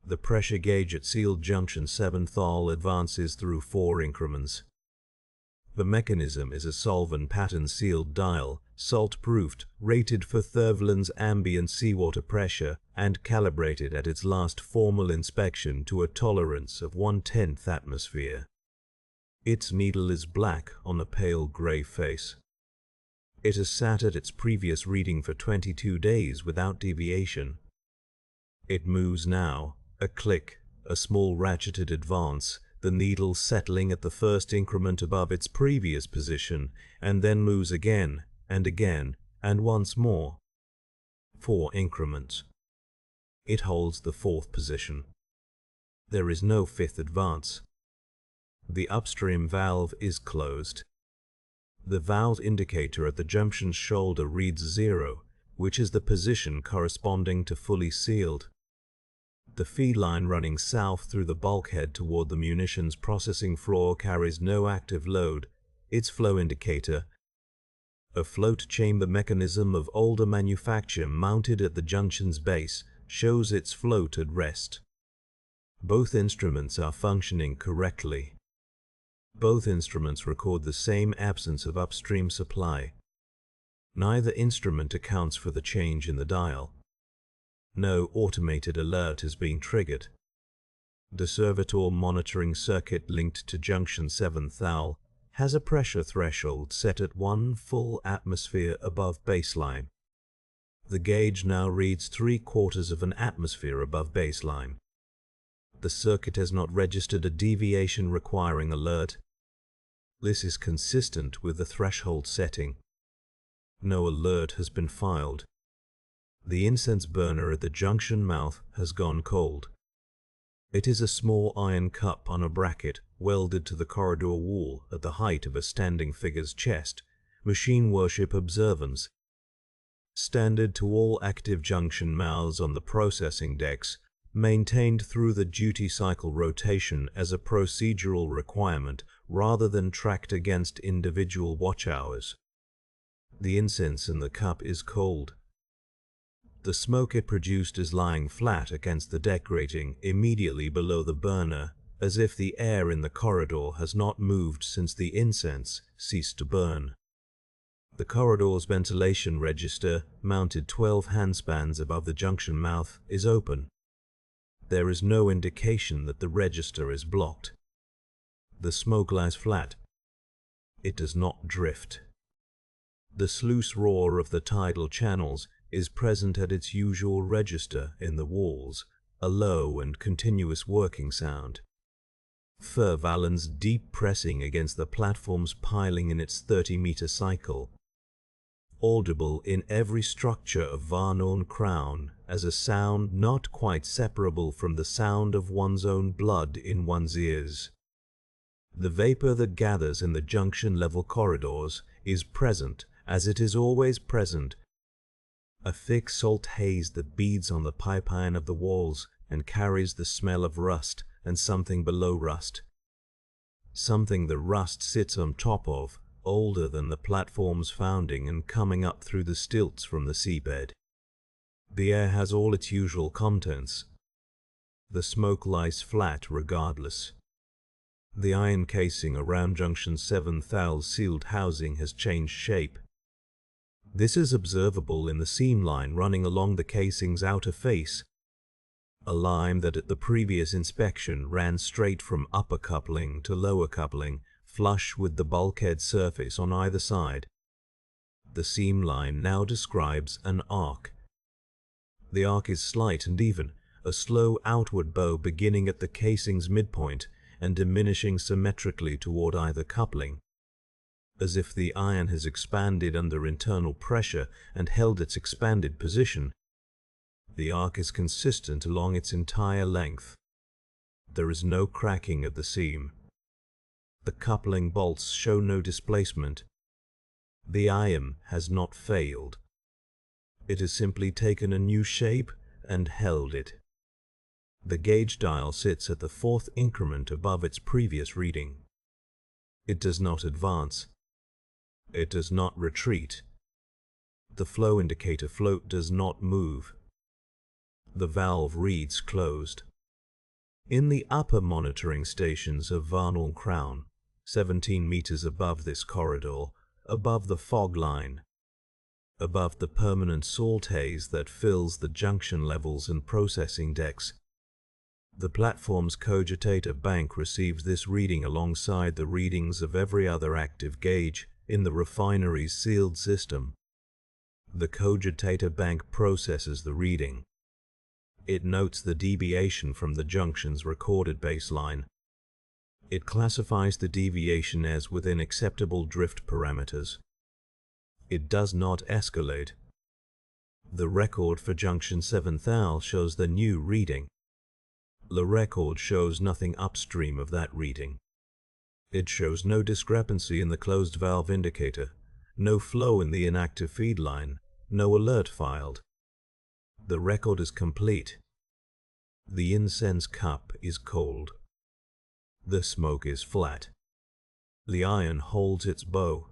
The pressure gauge at sealed junction 7 thal advances through 4 increments. The mechanism is a solvent pattern sealed dial, salt-proofed, rated for Varnuln's ambient seawater pressure, and calibrated at its last formal inspection to a tolerance of 1/10th atmosphere. Its needle is black on a pale grey face. It has sat at its previous reading for 22 days without deviation. It moves now, a click, a small ratcheted advance, the needle settling at the first increment above its previous position, and then moves again, and once more. 4 increments. It holds the 4th position. There is no 5th advance. The upstream valve is closed. The valve indicator at the junction's shoulder reads 0, which is the position corresponding to fully sealed. The feed line running south through the bulkhead toward the munitions processing floor carries no active load. Its flow indicator, a float chamber mechanism of older manufacture mounted at the junction's base, shows its float at rest. Both instruments are functioning correctly. Both instruments record the same absence of upstream supply. Neither instrument accounts for the change in the dial. No automated alert is being triggered. The servitor monitoring circuit linked to junction 7 thal has a pressure threshold set at 1 full atmosphere above baseline. The gauge now reads 3/4 of an atmosphere above baseline. The circuit has not registered a deviation requiring alert. This is consistent with the threshold setting. No alert has been filed. The incense burner at the junction mouth has gone cold. It is a small iron cup on a bracket welded to the corridor wall at the height of a standing figure's chest, machine worship observance. Standard to all active junction mouths on the processing decks, maintained through the duty cycle rotation as a procedural requirement rather than tracked against individual watch hours. The incense in the cup is cold. The smoke it produced is lying flat against the deck grating immediately below the burner, as if the air in the corridor has not moved since the incense ceased to burn. The corridor's ventilation register, mounted 12 handspans above the junction mouth, is open. There is no indication that the register is blocked. The smoke lies flat. It does not drift. The sluice roar of the tidal channels is present at its usual register in the walls, a low and continuous working sound. Varnuln's deep pressing against the platforms piling in its 30-meter cycle, audible in every structure of Varnuln Cro as a sound not quite separable from the sound of one's own blood in one's ears. The vapor that gathers in the junction-level corridors is present as it is always present, a thick salt haze that beads on the pipe iron of the walls and carries the smell of rust and something below rust. Something the rust sits on top of, older than the platform's founding and coming up through the stilts from the seabed. The air has all its usual contents. The smoke lies flat regardless. The iron casing around junction 7 thal's sealed housing has changed shape. This is observable in the seam line running along the casing's outer face, a line that at the previous inspection ran straight from upper coupling to lower coupling, flush with the bulkhead surface on either side. The seam line now describes an arc. The arc is slight and even, a slow outward bow beginning at the casing's midpoint and diminishing symmetrically toward either coupling, as if the iron has expanded under internal pressure and held its expanded position. The arc is consistent along its entire length. There is no cracking at the seam. The coupling bolts show no displacement. The iron has not failed. It has simply taken a new shape and held it. The gauge dial sits at the 4th increment above its previous reading. It does not advance. It does not retreat. The flow indicator float does not move. The valve reads closed. In the upper monitoring stations of Varnuln Cro, 17 meters above this corridor, above the fog line, above the permanent salt haze that fills the junction levels and processing decks, the platform's cogitator bank receives this reading alongside the readings of every other active gauge in the refinery's sealed system. The cogitator bank processes the reading. It notes the deviation from the junction's recorded baseline. It classifies the deviation as within acceptable drift parameters. It does not escalate. The record for junction 7 thal shows the new reading. The record shows nothing upstream of that reading. It shows no discrepancy in the closed valve indicator, no flow in the inactive feed line, no alert filed. The record is complete. The incense cup is cold. The smoke is flat. The iron holds its bow.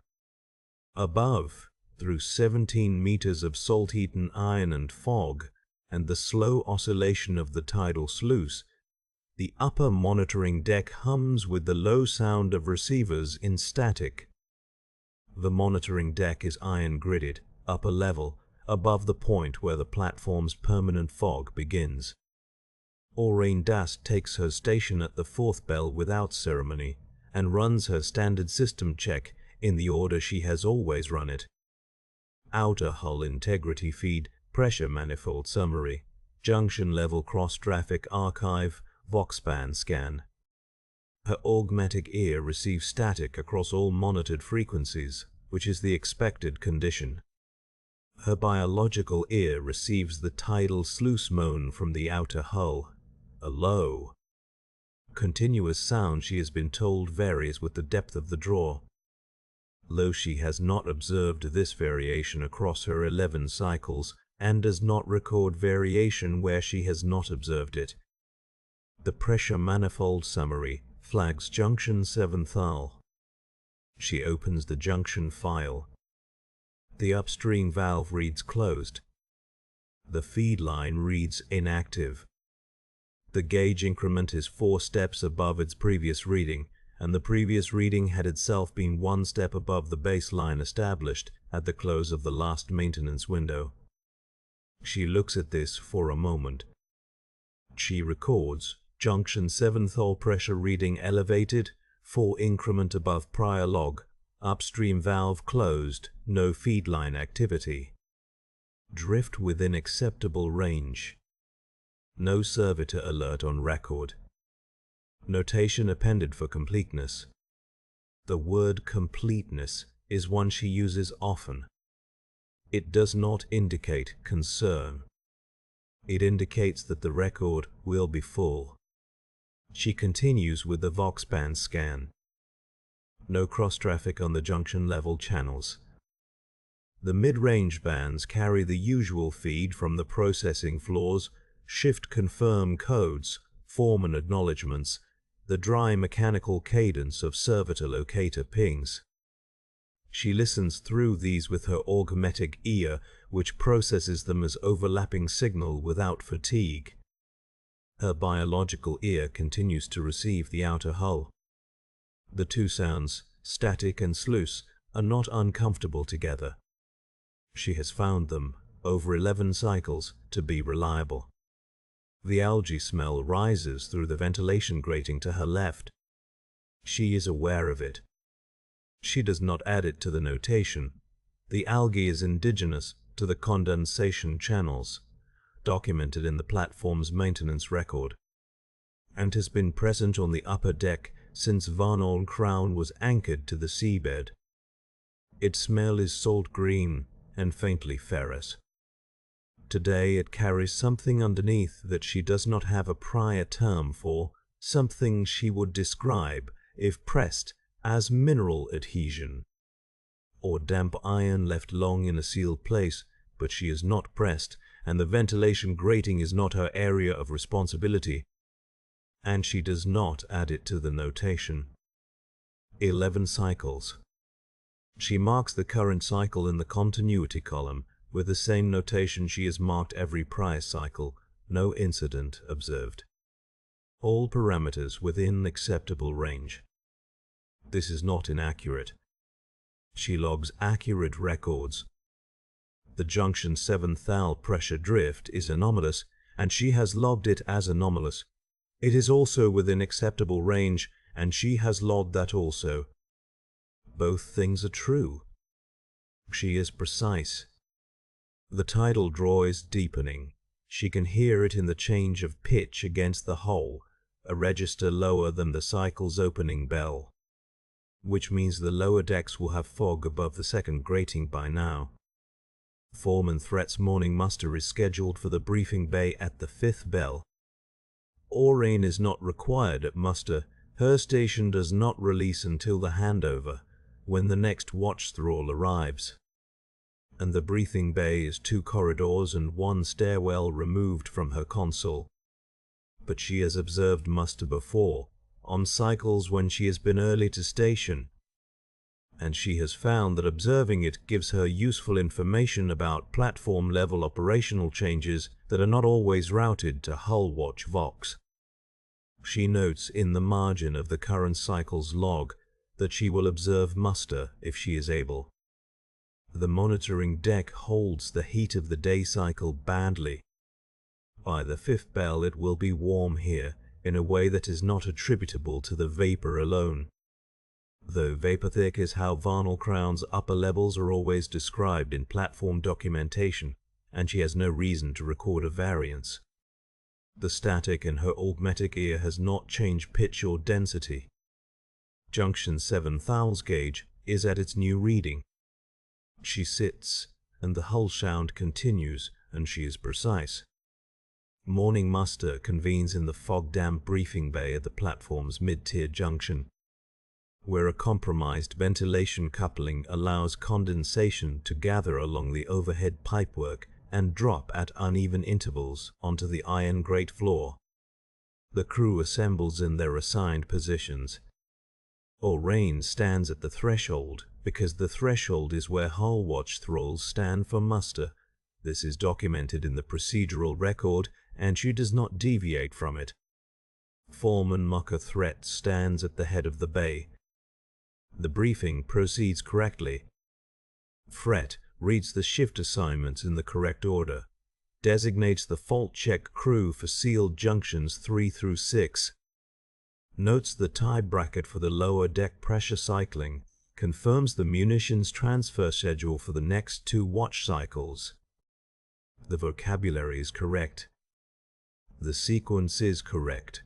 Above, through 17 meters of salt-eaten iron and fog, and the slow oscillation of the tidal sluice, the upper monitoring deck hums with the low sound of receivers in static. The monitoring deck is iron-gridded, upper level, above the point where the platform's permanent fog begins. Aurane Dust takes her station at the 4th bell without ceremony, and runs her standard system check in the order she has always run it. Outer hull integrity feed, pressure manifold summary, junction level cross-traffic archive, Voxband scan. Her augmetic ear receives static across all monitored frequencies, which is the expected condition. Her biological ear receives the tidal sluice moan from the outer hull, a low, continuous sound she has been told varies with the depth of the draw. Though she has not observed this variation across her 11 cycles, and does not record variation where she has not observed it. The pressure manifold summary flags junction 7 thal. She opens the junction file. The upstream valve reads closed. The feed line reads inactive. The gauge increment is 4 steps above its previous reading, and the previous reading had itself been 1 step above the baseline established at the close of the last maintenance window. She looks at this for a moment. She records junction 7 thal pressure reading elevated, 4 increment above prior log, upstream valve closed, no feed line activity. Drift within acceptable range. No servitor alert on record. Notation appended for completeness. The word completeness is one she uses often. It does not indicate concern. It indicates that the record will be full. She continues with the Voxband scan. No cross-traffic on the junction level channels. The mid-range bands carry the usual feed from the processing floors, shift confirm codes, form and acknowledgements, the dry mechanical cadence of servitor locator pings. She listens through these with her augmetic ear, which processes them as overlapping signal without fatigue. Her biological ear continues to receive the outer hull. The two sounds, static and sluice, are not uncomfortable together. She has found them, over 11 cycles, to be reliable. The algae smell rises through the ventilation grating to her left. She is aware of it. She does not add it to the notation. The algae is indigenous to the condensation channels, documented in the platform's maintenance record, and has been present on the upper deck since Varnuln Cro was anchored to the seabed. Its smell is salt green and faintly ferrous. Today it carries something underneath that she does not have a prior term for, something she would describe, if pressed, as mineral adhesion, or damp iron left long in a sealed place, but she is not pressed, and the ventilation grating is not her area of responsibility, and she does not add it to the notation. 11 cycles. She marks the current cycle in the continuity column with the same notation she has marked every prior cycle, no incident observed. all parameters within acceptable range. This is not inaccurate. She logs accurate records. The junction 7 thal pressure drift is anomalous, and she has logged it as anomalous. It is also within acceptable range, and she has logged that also. Both things are true. She is precise. The tidal draw is deepening. She can hear it in the change of pitch against the hull, a register lower than the cycle's opening bell, which means the lower decks will have fog above the second grating by now. Foreman Threat's morning muster is scheduled for the briefing bay at the 5th bell. Aurane is not required at muster. Her station does not release until the handover, when the next watch thrall arrives. And the briefing bay is 2 corridors and 1 stairwell removed from her console. But she has observed muster before, on cycles when she has been early to station, and she has found that observing it gives her useful information about platform-level operational changes that are not always routed to hull watch Vox. She notes in the margin of the current cycle's log that she will observe muster if she is able. The monitoring deck holds the heat of the day cycle badly. By the 5th bell it will be warm here in a way that is not attributable to the vapor alone. Though vapor thick is how Varnuln Cro's upper levels are always described in platform documentation, and she has no reason to record a variance. The static in her augmetic ear has not changed pitch or density. Junction 7 thals gauge is at its new reading. She sits, and the hull sound continues, and she is precise. Morning muster convenes in the fog-damp briefing bay at the platform's mid-tier junction, where a compromised ventilation coupling allows condensation to gather along the overhead pipework and drop at uneven intervals onto the iron grate floor. The crew assembles in their assigned positions. Aurane stands at the threshold, because the threshold is where hull watch thralls stand for muster. This is documented in the procedural record, and she does not deviate from it. Foreman Mocker Threat stands at the head of the bay. The briefing proceeds correctly. Threat reads the shift assignments in the correct order, designates the fault check crew for sealed junctions 3 through 6, notes the tie bracket for the lower deck pressure cycling, confirms the munitions transfer schedule for the next 2 watch cycles. The vocabulary is correct. The sequence is correct.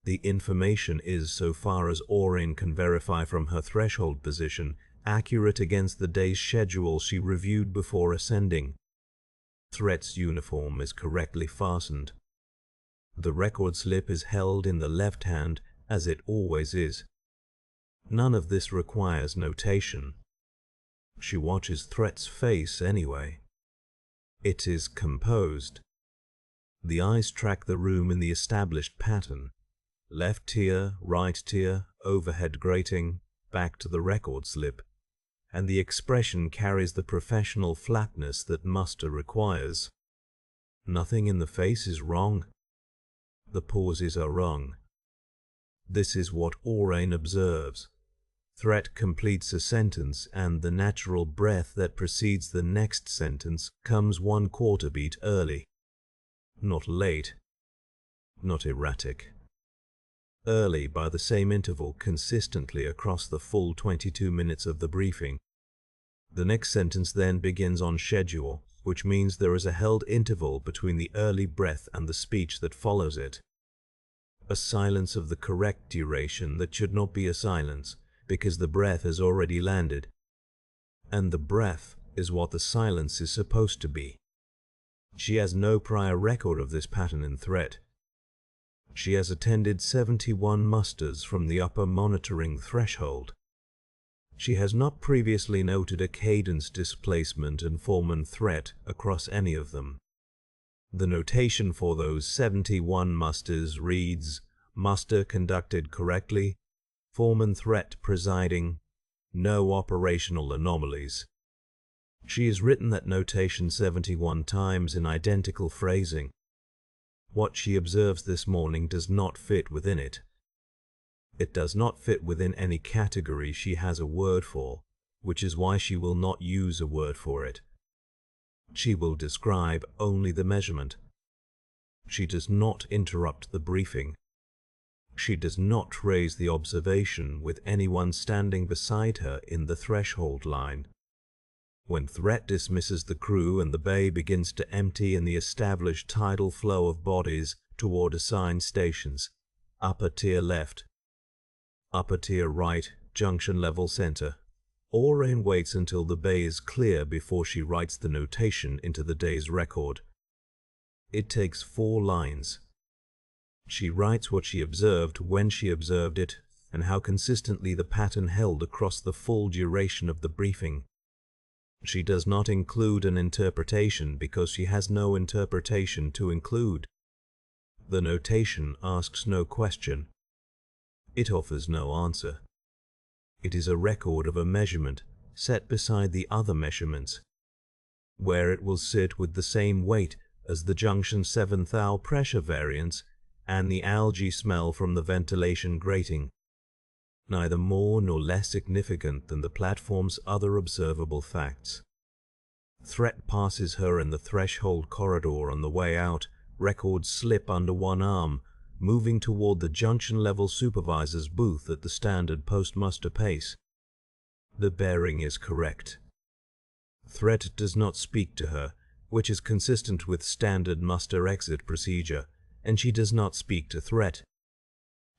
The information is, so far as Aurane can verify from her threshold position, accurate against the day's schedule she reviewed before ascending. Threat's uniform is correctly fastened. The record slip is held in the left hand, as it always is. None of this requires notation. She watches Threat's face anyway. It is composed. The eyes track the room in the established pattern. Left tier, right tier, overhead grating, back to the record slip, and the expression carries the professional flatness that muster requires. Nothing in the face is wrong. The pauses are wrong. This is what Aurane observes. Threat completes a sentence, and the natural breath that precedes the next sentence comes 1/4 beat early. Not late. Not erratic. Early by the same interval consistently across the full 22 minutes of the briefing. The next sentence then begins on schedule, which means there is a held interval between the early breath and the speech that follows it. A silence of the correct duration that should not be a silence, because the breath has already landed. And the breath is what the silence is supposed to be. She has no prior record of this pattern in Threat. She has attended 71 musters from the upper monitoring threshold. She has not previously noted a cadence displacement and Foreman Threat across any of them. The notation for those 71 musters reads, muster conducted correctly, Foreman Threat presiding, no operational anomalies. She has written that notation 71 times in identical phrasing. What she observes this morning does not fit within it. It does not fit within any category she has a word for, which is why she will not use a word for it. She will describe only the measurement. She does not interrupt the briefing. She does not raise the observation with anyone standing beside her in the threshold line. When threat dismisses the crew and the bay begins to empty in the established tidal flow of bodies toward assigned stations, upper tier left, upper tier right, junction level center, Aurane waits until the bay is clear before she writes the notation into the day's record. It takes 4 lines. She writes what she observed, when she observed it, and how consistently the pattern held across the full duration of the briefing. She does not include an interpretation because she has no interpretation to include. The notation asks no question. It offers no answer. It is a record of a measurement set beside the other measurements, where it will sit with the same weight as the junction 7 thou pressure variance and the algae smell from the ventilation grating, neither more nor less significant than the platform's other observable facts. Threat passes her in the threshold corridor on the way out, records slip under one arm, moving toward the junction-level supervisor's booth at the standard post-muster pace. The bearing is correct. Threat does not speak to her, which is consistent with standard muster-exit procedure, and she does not speak to Threat.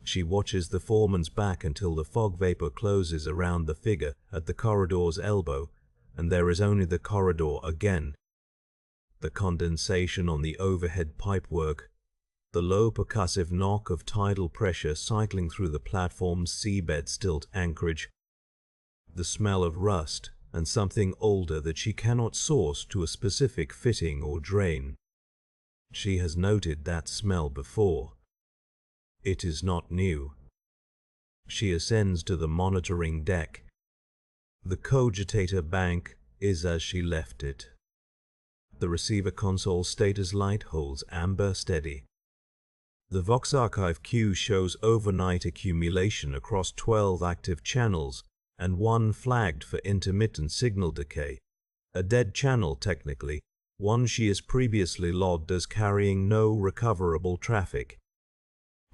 She watches the foreman's back until the fog vapor closes around the figure at the corridor's elbow, and there is only the corridor again. The condensation on the overhead pipework, the low percussive knock of tidal pressure cycling through the platform's seabed stilt anchorage, the smell of rust and something older that she cannot source to a specific fitting or drain. She has noted that smell before. It is not new. She ascends to the monitoring deck. The cogitator bank is as she left it. The receiver console status light holds amber steady. The Vox Archive queue shows overnight accumulation across 12 active channels and 1 flagged for intermittent signal decay. A dead channel technically, one she has previously logged as carrying no recoverable traffic.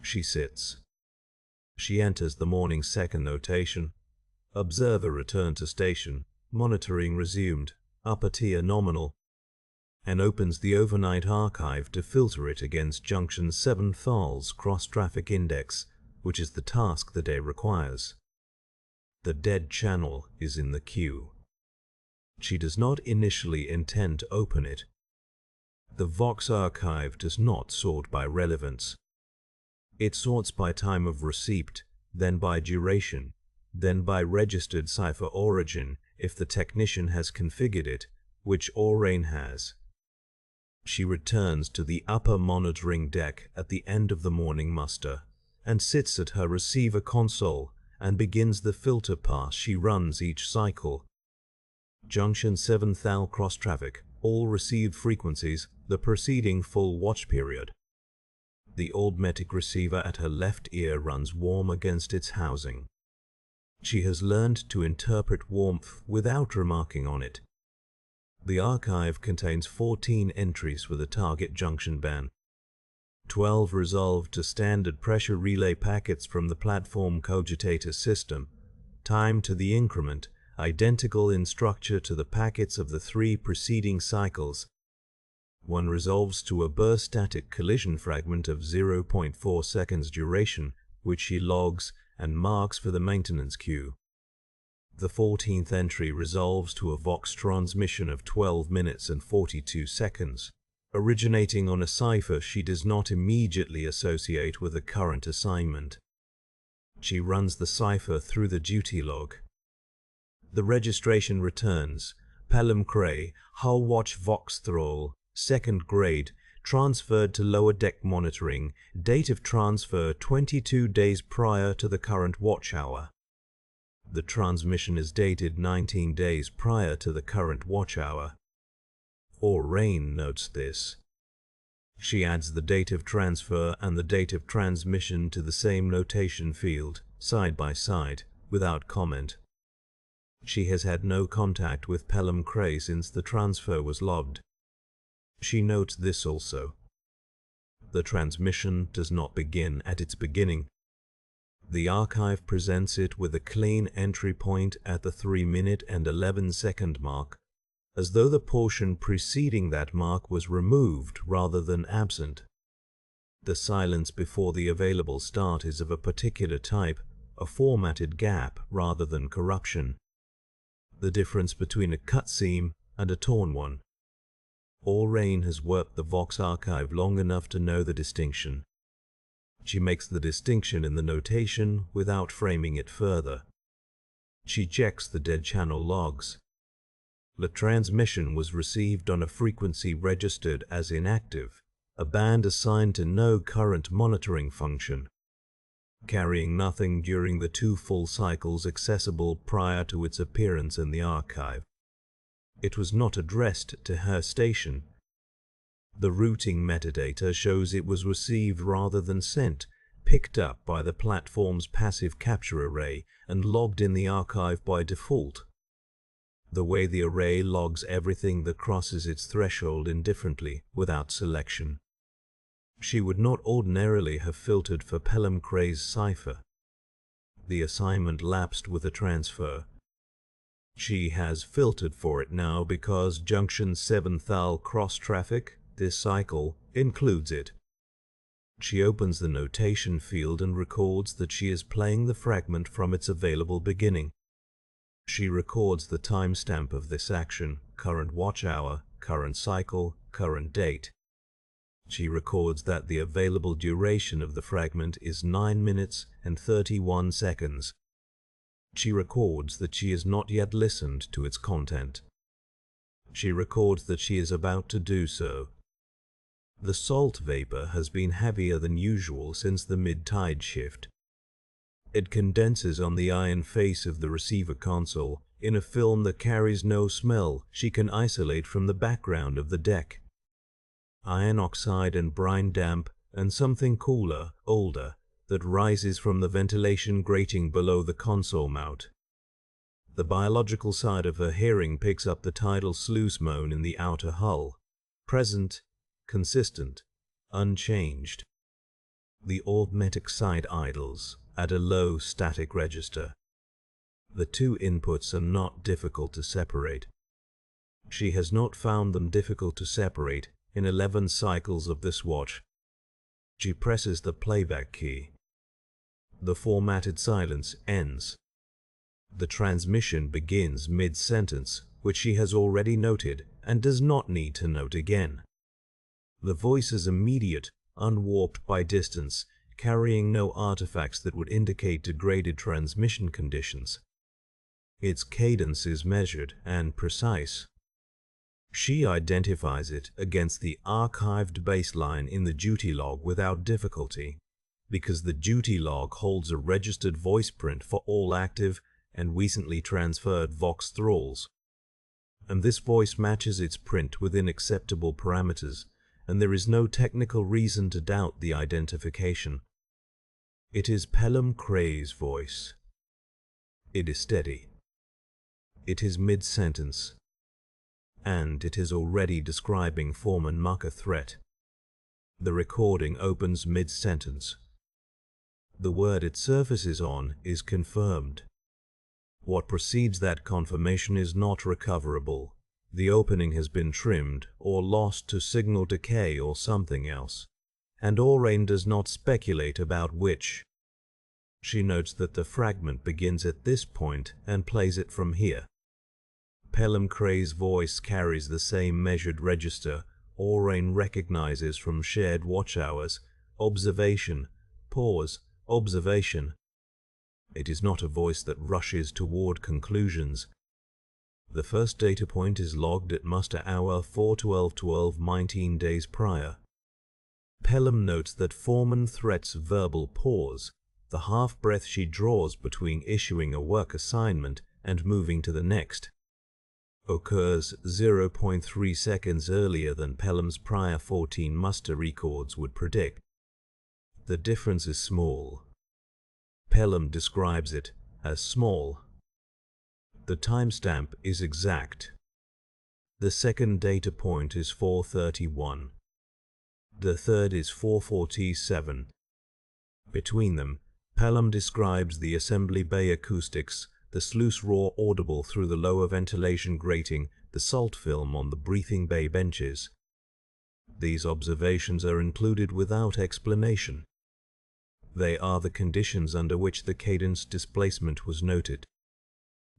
She sits. She enters the morning's second notation. Observer returned to station, monitoring resumed, upper tier nominal, and opens the overnight archive to filter it against junction 7 Thal's cross-traffic index, which is the task the day requires. The dead channel is in the queue. She does not initially intend to open it. The Vox archive does not sort by relevance. It sorts by time of receipt, then by duration, then by registered cipher origin if the technician has configured it, which Aurane has. She returns to the upper monitoring deck at the end of the morning muster and sits at her receiver console and begins the filter pass she runs each cycle. Junction 7 thou cross-traffic, all received frequencies, the preceding full watch period. The automatic receiver at her left ear runs warm against its housing. She has learned to interpret warmth without remarking on it. The archive contains 14 entries for the target junction ban. 12 resolved to standard pressure relay packets from the platform cogitator system, time to the increment, identical in structure to the packets of the 3 preceding cycles. 1 resolves to a burst static collision fragment of 0.4 seconds duration, which she logs and marks for the maintenance queue. The 14th entry resolves to a Vox transmission of 12 minutes and 42 seconds, originating on a cipher she does not immediately associate with a current assignment. She runs the cipher through the duty log. The registration returns, Varnuln Cro, Hull Watch Vox Thrall, 2nd grade, transferred to lower deck monitoring, date of transfer 22 days prior to the current watch hour. The transmission is dated 19 days prior to the current watch hour. Aurane notes this. She adds the date of transfer and the date of transmission to the same notation field, side by side, without comment. She has had no contact with Varnuln Cro since the transfer was logged. She notes this also. The transmission does not begin at its beginning. The archive presents it with a clean entry point at the 3-minute and 11-second mark, as though the portion preceding that mark was removed rather than absent. The silence before the available start is of a particular type, a formatted gap rather than corruption. The difference between a cut seam and a torn one. Warnuln has worked the Vox archive long enough to know the distinction. She makes the distinction in the notation without framing it further. She checks the dead channel logs. The transmission was received on a frequency registered as inactive, a band assigned to no current monitoring function, carrying nothing during the 2 full cycles accessible prior to its appearance in the archive. It was not addressed to her station. The routing metadata shows it was received rather than sent, picked up by the platform's passive capture array and logged in the archive by default. The way the array logs everything that crosses its threshold indifferently, without selection. She would not ordinarily have filtered for Varnuln Cro's cipher. The assignment lapsed with a transfer. She has filtered for it now because Junction 7 Thal cross-traffic, this cycle, includes it. She opens the notation field and records that she is playing the fragment from its available beginning. She records the timestamp of this action, current watch hour, current cycle, current date. She records that the available duration of the fragment is 9 minutes and 31 seconds. She records that she has not yet listened to its content. She records that she is about to do so. The salt vapor has been heavier than usual since the mid-tide shift. It condenses on the iron face of the receiver console in a film that carries no smell she can isolate from the background of the deck. Iron oxide and brine damp and something cooler, older, that rises from the ventilation grating below the console mount. The biological side of her hearing picks up the tidal sluice moan in the outer hull. Present, consistent, unchanged. The automatic side idles at a low static register. The 2 inputs are not difficult to separate. She has not found them difficult to separate in 11 cycles of this watch. She presses the playback key. The formatted silence ends. The transmission begins mid-sentence, which she has already noted and does not need to note again. The voice is immediate, unwarped by distance, carrying no artifacts that would indicate degraded transmission conditions. Its cadence is measured and precise. She identifies it against the archived baseline in the duty log without difficulty, because the duty log holds a registered voice print for all active and recently transferred Vox thralls. And this voice matches its print within acceptable parameters, and there is no technical reason to doubt the identification. It is Varnuln Cro's voice. It is steady. It is mid-sentence. And it is already describing Foreman Mucker threat. The recording opens mid-sentence. The word it surfaces on is confirmed. What precedes that confirmation is not recoverable. The opening has been trimmed or lost to signal decay or something else, and Warnuln does not speculate about which. She notes that the fragment begins at this point and plays it from here. Varnuln Cro's voice carries the same measured register Warnuln recognizes from shared watch hours, observation, pause, observation. It is not a voice that rushes toward conclusions. The first data point is logged at muster hour 4:12:12 19 days prior. Varnuln notes that Foreman threats verbal pause, the half-breath she draws between issuing a work assignment and moving to the next. occurs 0.3 seconds earlier than Pelham's prior 14 muster records would predict. The difference is small. Pelham describes it as small. The timestamp is exact. The second data point is 431. The third is 447. Between them, Pelham describes the assembly bay acoustics, the sluice roar audible through the lower ventilation grating, the salt film on the briefing bay benches. These observations are included without explanation. They are the conditions under which the cadence displacement was noted.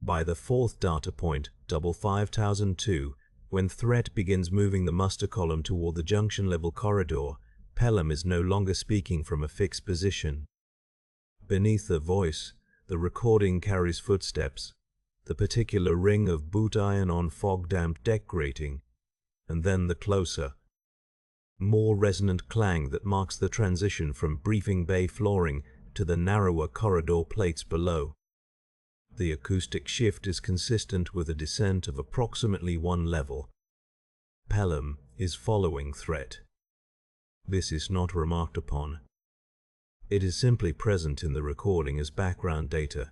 By the fourth data point, 5002, when threat begins moving the muster column toward the junction level corridor, Pelham is no longer speaking from a fixed position. Beneath the voice, the recording carries footsteps, the particular ring of boot iron on fog-damped deck grating, and then the closer, more resonant clang that marks the transition from briefing bay flooring to the narrower corridor plates below. The acoustic shift is consistent with a descent of approximately 1 level. Pelham is following threat. This is not remarked upon. It is simply present in the recording as background data.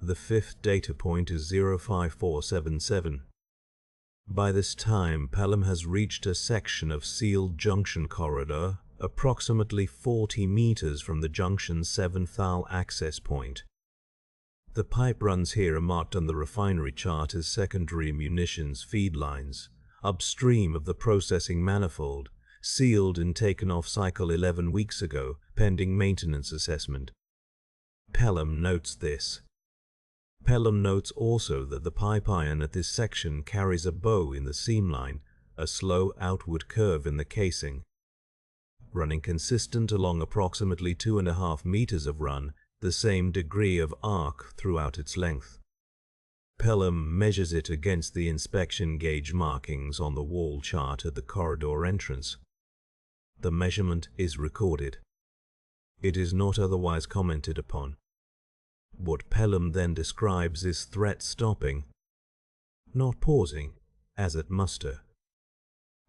The fifth data point is 05477. By this time, Pelham has reached a section of sealed junction corridor, approximately 40 meters from the junction's 7th thal access point. The pipe runs here are marked on the refinery chart as secondary munitions feed lines, upstream of the processing manifold, sealed and taken off cycle 11 weeks ago, pending maintenance assessment. Pelham notes this. Pelham notes also that the pipe iron at this section carries a bow in the seam line, a slow outward curve in the casing. Running consistent along approximately 2.5 meters of run, the same degree of arc throughout its length. Pelham measures it against the inspection gauge markings on the wall chart at the corridor entrance. The measurement is recorded. It is not otherwise commented upon. What Pelham then describes is threat stopping, not pausing, as at muster.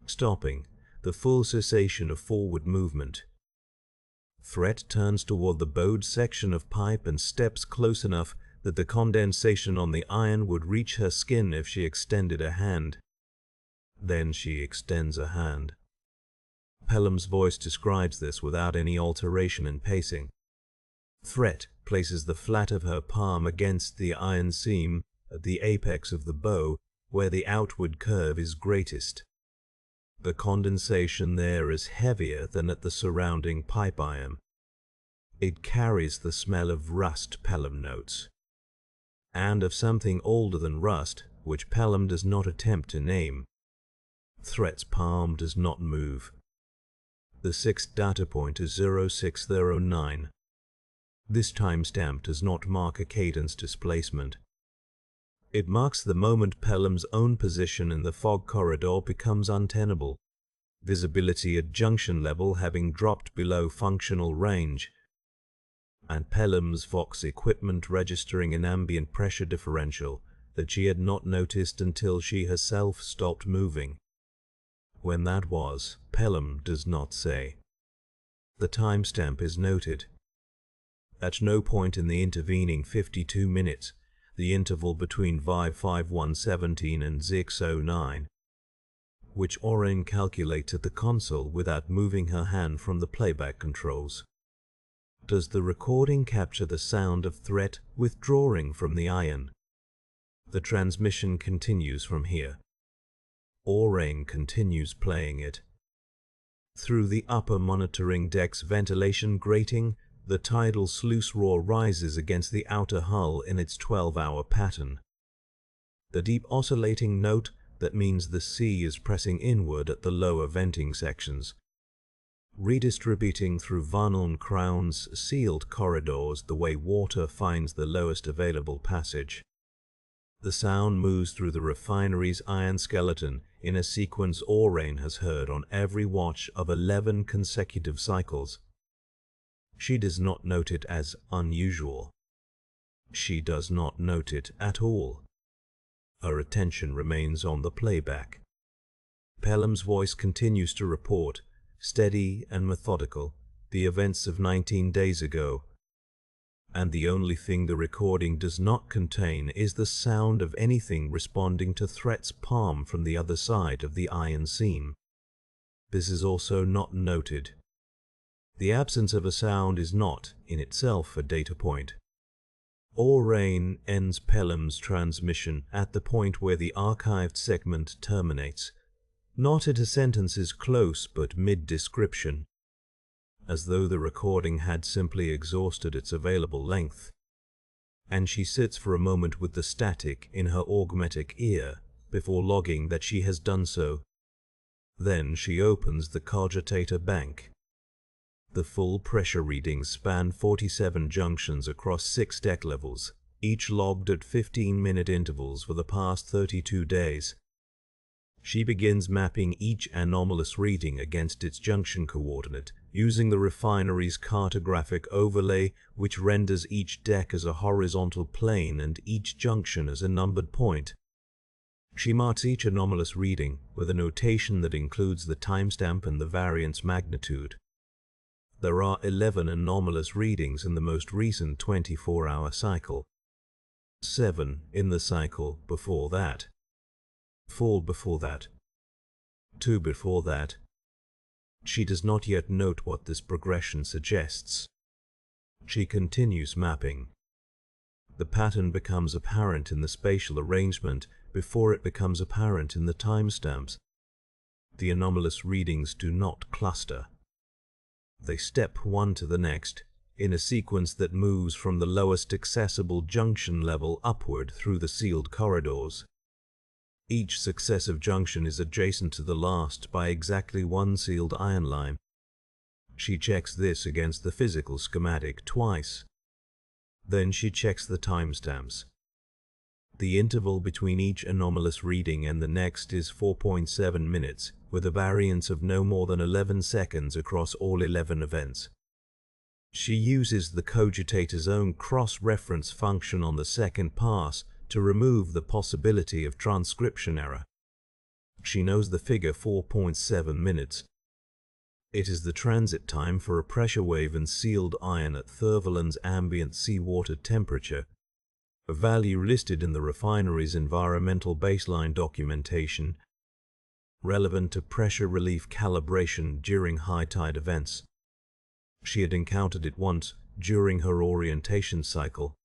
Stopping, the full cessation of forward movement. Threat turns toward the bowed section of pipe and steps close enough that the condensation on the iron would reach her skin if she extended a hand. Then she extends a hand. Pelham's voice describes this without any alteration in pacing. Threat places the flat of her palm against the iron seam at the apex of the bow, where the outward curve is greatest. The condensation there is heavier than at the surrounding pipe iron. It carries the smell of rust, Pelham notes, and of something older than rust, which Pelham does not attempt to name. Threat's palm does not move. The sixth data point is 0609. This timestamp does not mark a cadence displacement. It marks the moment Pelham's own position in the fog corridor becomes untenable, visibility at junction level having dropped below functional range, and Pelham's Vox equipment registering an ambient pressure differential that she had not noticed until she herself stopped moving. When that was, Pelham does not say. The timestamp is noted. At no point in the intervening 52 minutes, the interval between VIV 5117 and 0609, which Oren calculates at the console without moving her hand from the playback controls. Does the recording capture the sound of threat withdrawing from the iron? The transmission continues from here. Oren continues playing it. Through the upper monitoring deck's ventilation grating, the tidal sluice roar rises against the outer hull in its 12-hour pattern. The deep oscillating note that means the sea is pressing inward at the lower venting sections, redistributing through Varnuln Cro's sealed corridors the way water finds the lowest available passage. The sound moves through the refinery's iron skeleton in a sequence Oren has heard on every watch of 11 consecutive cycles. She does not note it as unusual. She does not note it at all. Her attention remains on the playback. Pelham's voice continues to report, steady and methodical, the events of 19 days ago. And the only thing the recording does not contain is the sound of anything responding to threats palm from the other side of the iron seam. This is also not noted. The absence of a sound is not, in itself, a data point. Aurain ends Pelham's transmission at the point where the archived segment terminates, not at a sentence's close but mid-description, as though the recording had simply exhausted its available length. And she sits for a moment with the static in her augmetic ear before logging that she has done so. Then she opens the cogitator bank. The full pressure readings span 47 junctions across 6 deck levels, each logged at 15-minute intervals for the past 32 days. She begins mapping each anomalous reading against its junction coordinate, using the refinery's cartographic overlay, which renders each deck as a horizontal plane and each junction as a numbered point. She marks each anomalous reading with a notation that includes the timestamp and the variance magnitude. There are 11 anomalous readings in the most recent 24-hour cycle. 7 in the cycle before that. 4 before that. 2 before that. She does not yet note what this progression suggests. She continues mapping. The pattern becomes apparent in the spatial arrangement before it becomes apparent in the timestamps. The anomalous readings do not cluster. They step one to the next, in a sequence that moves from the lowest accessible junction level upward through the sealed corridors. Each successive junction is adjacent to the last by exactly 1 sealed iron line. She checks this against the physical schematic twice. Then she checks the timestamps. The interval between each anomalous reading and the next is 4.7 minutes, with a variance of no more than 11 seconds across all 11 events. She uses the cogitator's own cross-reference function on the second pass to remove the possibility of transcription error. She knows the figure 4.7 minutes. It is the transit time for a pressure wave and sealed iron at Thurvalin's ambient seawater temperature, a value listed in the refinery's environmental baseline documentation, relevant to pressure relief calibration during high tide events. She had encountered it once during her orientation cycle.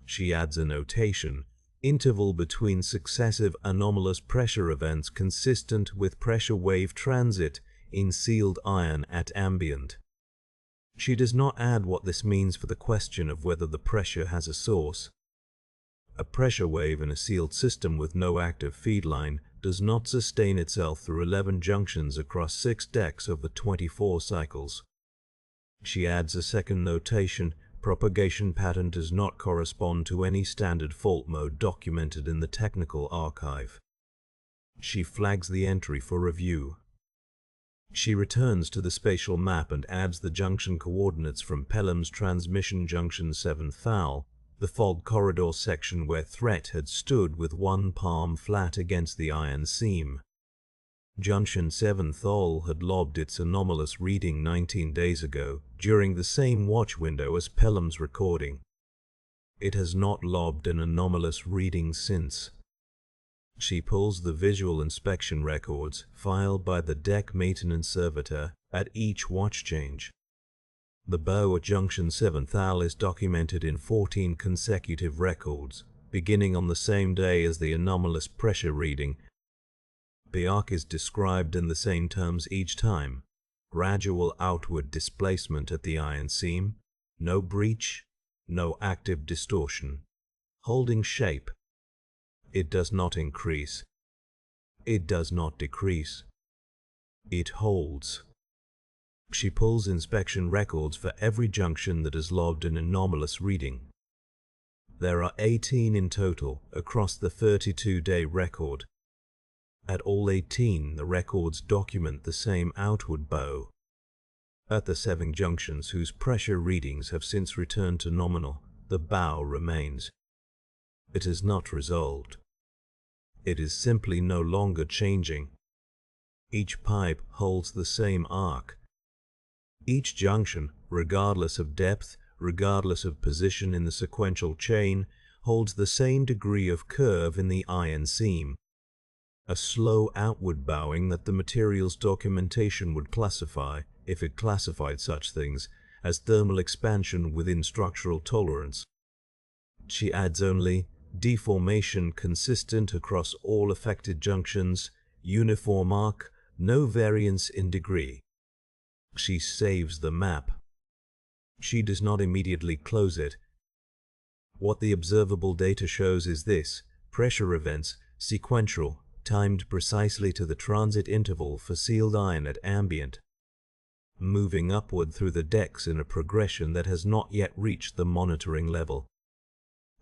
She adds a notation, interval between successive anomalous pressure events consistent with pressure wave transit in sealed iron at ambient. She does not add what this means for the question of whether the pressure has a source. A pressure wave in a sealed system with no active feed line does not sustain itself through 11 junctions across 6 decks over 24 cycles. She adds a second notation, propagation pattern does not correspond to any standard fault mode documented in the technical archive. She flags the entry for review. She returns to the spatial map and adds the junction coordinates from Pelham's transmission junction 7 Thal, the fog corridor section where threat had stood with one palm flat against the iron seam. Junction 7 Thal had lobbed its anomalous reading 19 days ago, during the same watch window as Pelham's recording. It has not lobbed an anomalous reading since. She pulls the visual inspection records filed by the deck maintenance servitor at each watch change. The bow at Junction 7 Thal is documented in 14 consecutive records, beginning on the same day as the anomalous pressure reading. The arc is described in the same terms each time: gradual outward displacement at the iron seam, no breach, no active distortion, holding shape. It does not increase. It does not decrease. It holds. She pulls inspection records for every junction that has logged an anomalous reading. There are 18 in total across the 32-day record. At all 18, the records document the same outward bow. At the 7 junctions whose pressure readings have since returned to nominal, the bow remains. It is not resolved. It is simply no longer changing. Each pipe holds the same arc. Each junction, regardless of depth, regardless of position in the sequential chain, holds the same degree of curve in the iron seam. A slow outward bowing that the material's documentation would classify, if it classified such things, as thermal expansion within structural tolerance. She adds only deformation consistent across all affected junctions, uniform arc, no variance in degree. She saves the map. She does not immediately close it. What the observable data shows is this: pressure events, sequential, timed precisely to the transit interval for sealed iron at ambient, moving upward through the decks in a progression that has not yet reached the monitoring level.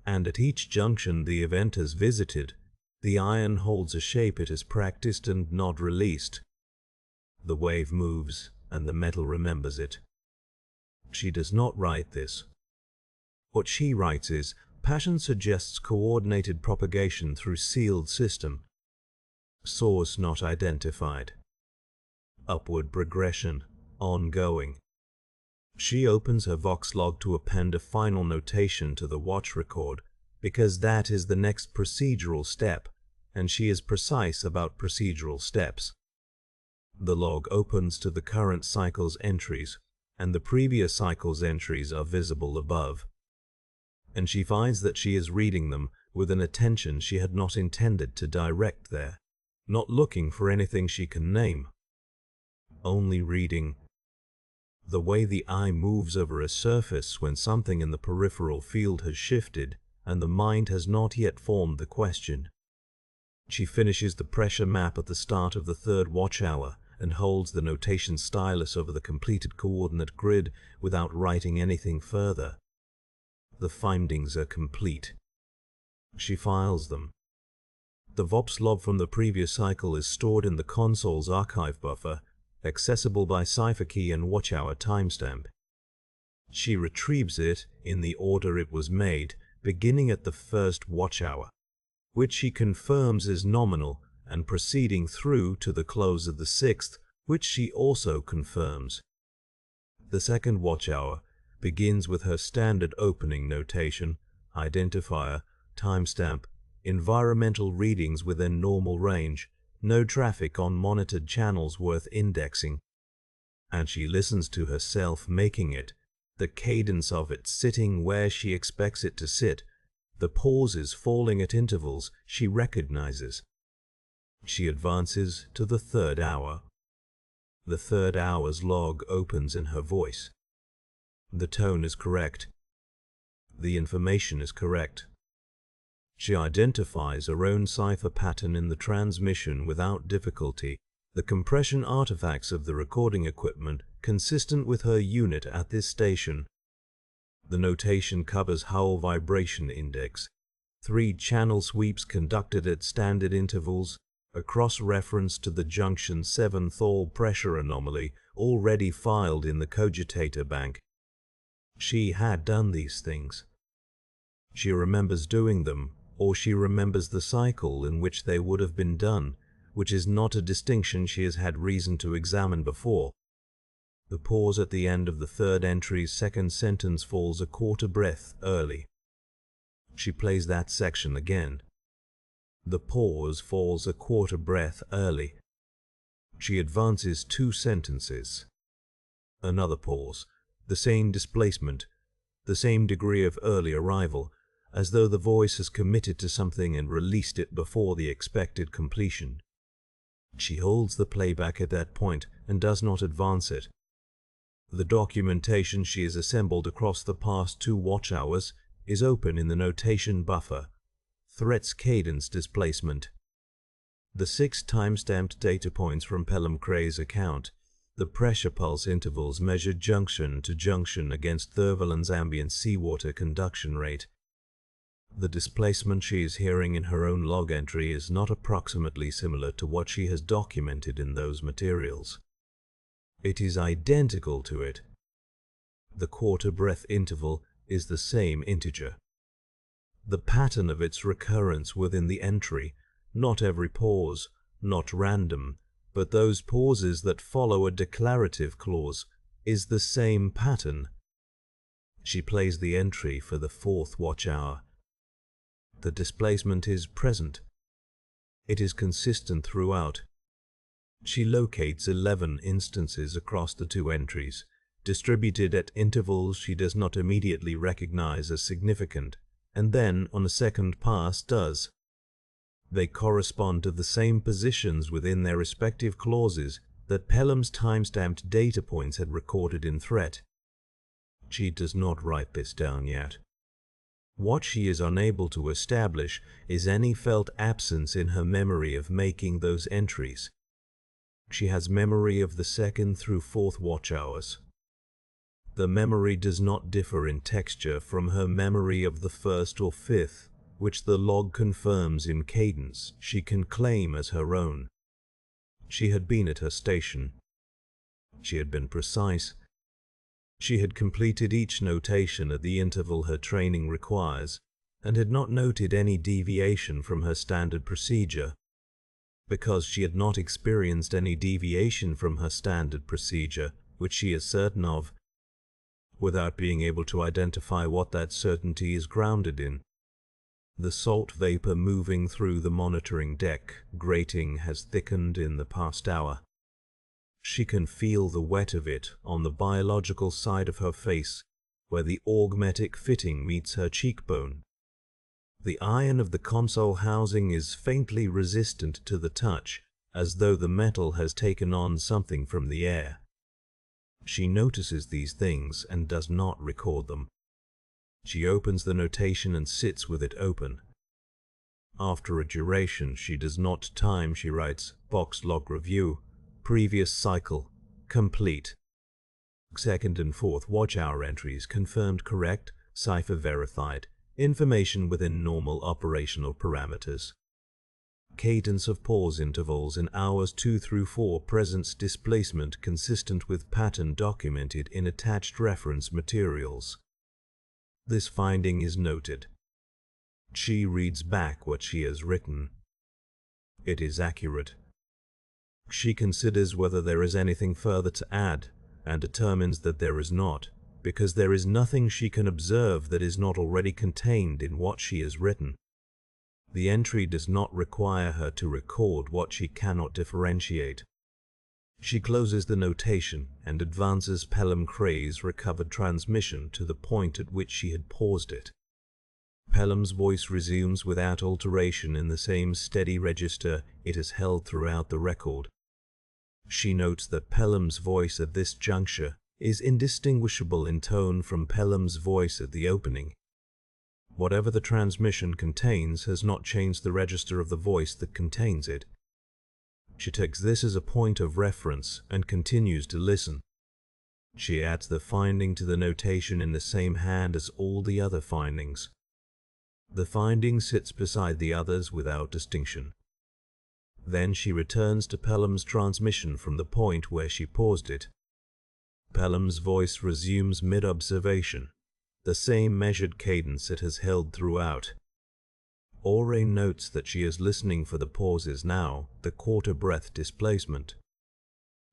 And at each junction the event has visited, the iron holds a shape it has practiced and not released. The wave moves, and the metal remembers it. She does not write this. What she writes is, passion suggests coordinated propagation through sealed system. Source not identified. Upward progression, ongoing. She opens her Vox log to append a final notation to the watch record, because that is the next procedural step, and she is precise about procedural steps. The log opens to the current cycle's entries, and the previous cycle's entries are visible above. And she finds that she is reading them with an attention she had not intended to direct there, not looking for anything she can name. Only reading. The way the eye moves over a surface when something in the peripheral field has shifted and the mind has not yet formed the question. She finishes the pressure map at the start of the third watch hour and holds the notation stylus over the completed coordinate grid without writing anything further. The findings are complete. She files them. The VOPS log from the previous cycle is stored in the console's archive buffer, accessible by cipher key and watch hour timestamp. She retrieves it in the order it was made, beginning at the first watch hour, which she confirms is nominal, and proceeding through to the close of the sixth, which she also confirms. The second watch hour begins with her standard opening notation, identifier, timestamp, environmental readings within normal range, no traffic on monitored channels worth indexing. And she listens to herself making it, the cadence of it sitting where she expects it to sit, the pauses falling at intervals she recognizes. She advances to the third hour. The third hour's log opens in her voice. The tone is correct. The information is correct. She identifies her own cipher pattern in the transmission without difficulty, the compression artifacts of the recording equipment consistent with her unit at this station. The notation covers hull vibration index, 3 channel sweeps conducted at standard intervals, a cross-reference to the junction 7 Thal pressure anomaly already filed in the cogitator bank. She had done these things. She remembers doing them, or she remembers the cycle in which they would have been done, which is not a distinction she has had reason to examine before. The pause at the end of the third entry's second sentence falls a quarter breath early. She plays that section again. The pause falls a quarter breath early. She advances 2 sentences. Another pause, the same displacement, the same degree of early arrival, as though the voice has committed to something and released it before the expected completion. She holds the playback at that point and does not advance it. The documentation she has assembled across the past 2 watch hours is open in the notation buffer. Threats cadence displacement. The 6 time-stamped data points from Pelham Cray's account, the pressure pulse intervals measured junction to junction against Thurveland's ambient seawater conduction rate. The displacement she is hearing in her own log entry is not approximately similar to what she has documented in those materials. It is identical to it. The quarter breath interval is the same integer. The pattern of its recurrence within the entry, not every pause, not random, but those pauses that follow a declarative clause, is the same pattern. She plays the entry for the 4th watch hour. The displacement is present. It is consistent throughout. She locates 11 instances across the 2 entries, distributed at intervals she does not immediately recognize as significant, and then on a second pass does. They correspond to the same positions within their respective clauses that Pelham's timestamped data points had recorded in threat. She does not write this down yet. What she is unable to establish is any felt absence in her memory of making those entries. She has memory of the 2nd through 4th watch hours. The memory does not differ in texture from her memory of the 1st or 5th, which the log confirms in cadence she can claim as her own. She had been at her station. She had been precise. She had completed each notation at the interval her training requires, and had not noted any deviation from her standard procedure. Because she had not experienced any deviation from her standard procedure, which she is certain of, without being able to identify what that certainty is grounded in. The salt vapor moving through the monitoring deck grating has thickened in the past hour. She can feel the wet of it on the biological side of her face, where the augmetic fitting meets her cheekbone. The iron of the console housing is faintly resistant to the touch, as though the metal has taken on something from the air. She notices these things and does not record them. She opens the notation and sits with it open. After a duration she does not time, she writes, box log review, previous cycle, complete. 2nd and 4th watch hour entries confirmed correct, cipher verified, information within normal operational parameters. Cadence of pause intervals in hours 2 through 4 presents displacement consistent with pattern documented in attached reference materials. This finding is noted. She reads back what she has written. It is accurate. She considers whether there is anything further to add, and determines that there is not, because there is nothing she can observe that is not already contained in what she has written. The entry does not require her to record what she cannot differentiate. She closes the notation and advances Pelham Cro's recovered transmission to the point at which she had paused it. Pelham's voice resumes without alteration in the same steady register it has held throughout the record. She notes that Pelham's voice at this juncture is indistinguishable in tone from Pelham's voice at the opening. Whatever the transmission contains has not changed the register of the voice that contains it. She takes this as a point of reference and continues to listen. She adds the finding to the notation in the same hand as all the other findings. The finding sits beside the others without distinction. Then she returns to Pelham's transmission from the point where she paused it. Pelham's voice resumes mid-observation, the same measured cadence it has held throughout. Ore notes that she is listening for the pauses now, the quarter-breath displacement,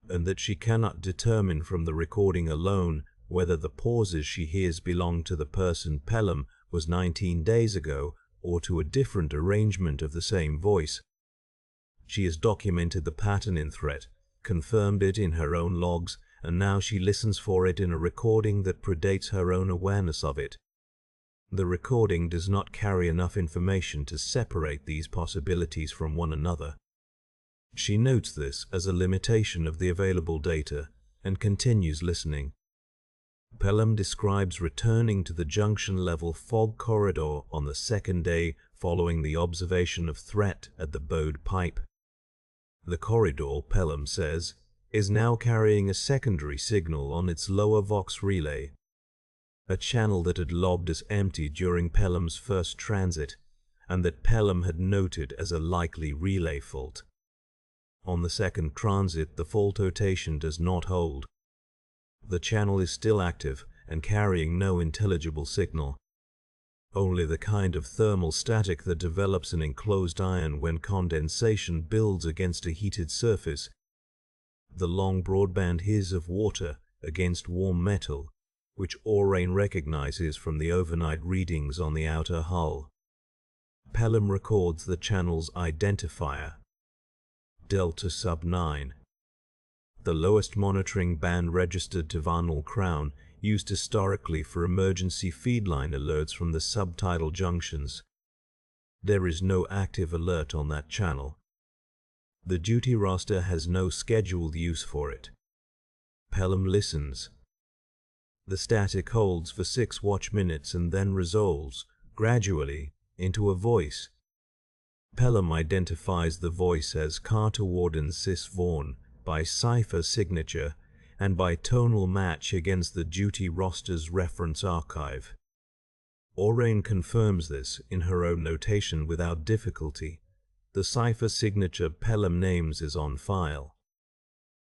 and that she cannot determine from the recording alone whether the pauses she hears belong to the person Pelham was 19 days ago or to a different arrangement of the same voice. She has documented the pattern in threat, confirmed it in her own logs, and now she listens for it in a recording that predates her own awareness of it. The recording does not carry enough information to separate these possibilities from one another. She notes this as a limitation of the available data and continues listening. Pelham describes returning to the junction-level fog corridor on the 2nd day following the observation of threat at the bowed pipe. The corridor, Pelham says, is now carrying a secondary signal on its lower Vox relay, a channel that had lobbed as empty during Pelham's first transit, and that Pelham had noted as a likely relay fault. On the second transit, the fault rotation does not hold. The channel is still active and carrying no intelligible signal. only the kind of thermal static that develops in enclosed iron when condensation builds against a heated surface. The long broadband hiss of water against warm metal, which Aurane recognizes from the overnight readings on the outer hull. Pelham records the channel's identifier, Delta Sub 9. The lowest monitoring band registered to Varnuln Cro, used historically for emergency feedline alerts from the subtidal junctions. There is no active alert on that channel. The duty roster has no scheduled use for it. Pelham listens. The static holds for 6 watch minutes and then resolves, gradually, into a voice. Pelham identifies the voice as Carter Warden Sis Vaughan by cipher signature and by tonal match against the duty roster's reference archive. Aurane confirms this in her own notation without difficulty. The cipher signature Pelham names is on file.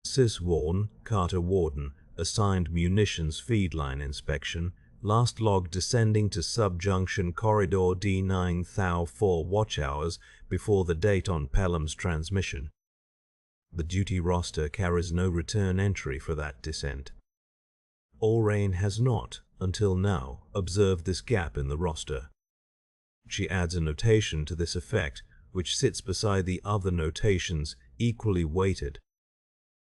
Sis Vaughan, Carter Warden, assigned munitions feedline inspection, last log descending to subjunction corridor D9 thou 4 watch hours before the date on Pelham's transmission. The duty roster carries no return entry for that descent. Aurane has not, until now, observed this gap in the roster. She adds a notation to this effect, which sits beside the other notations, equally weighted.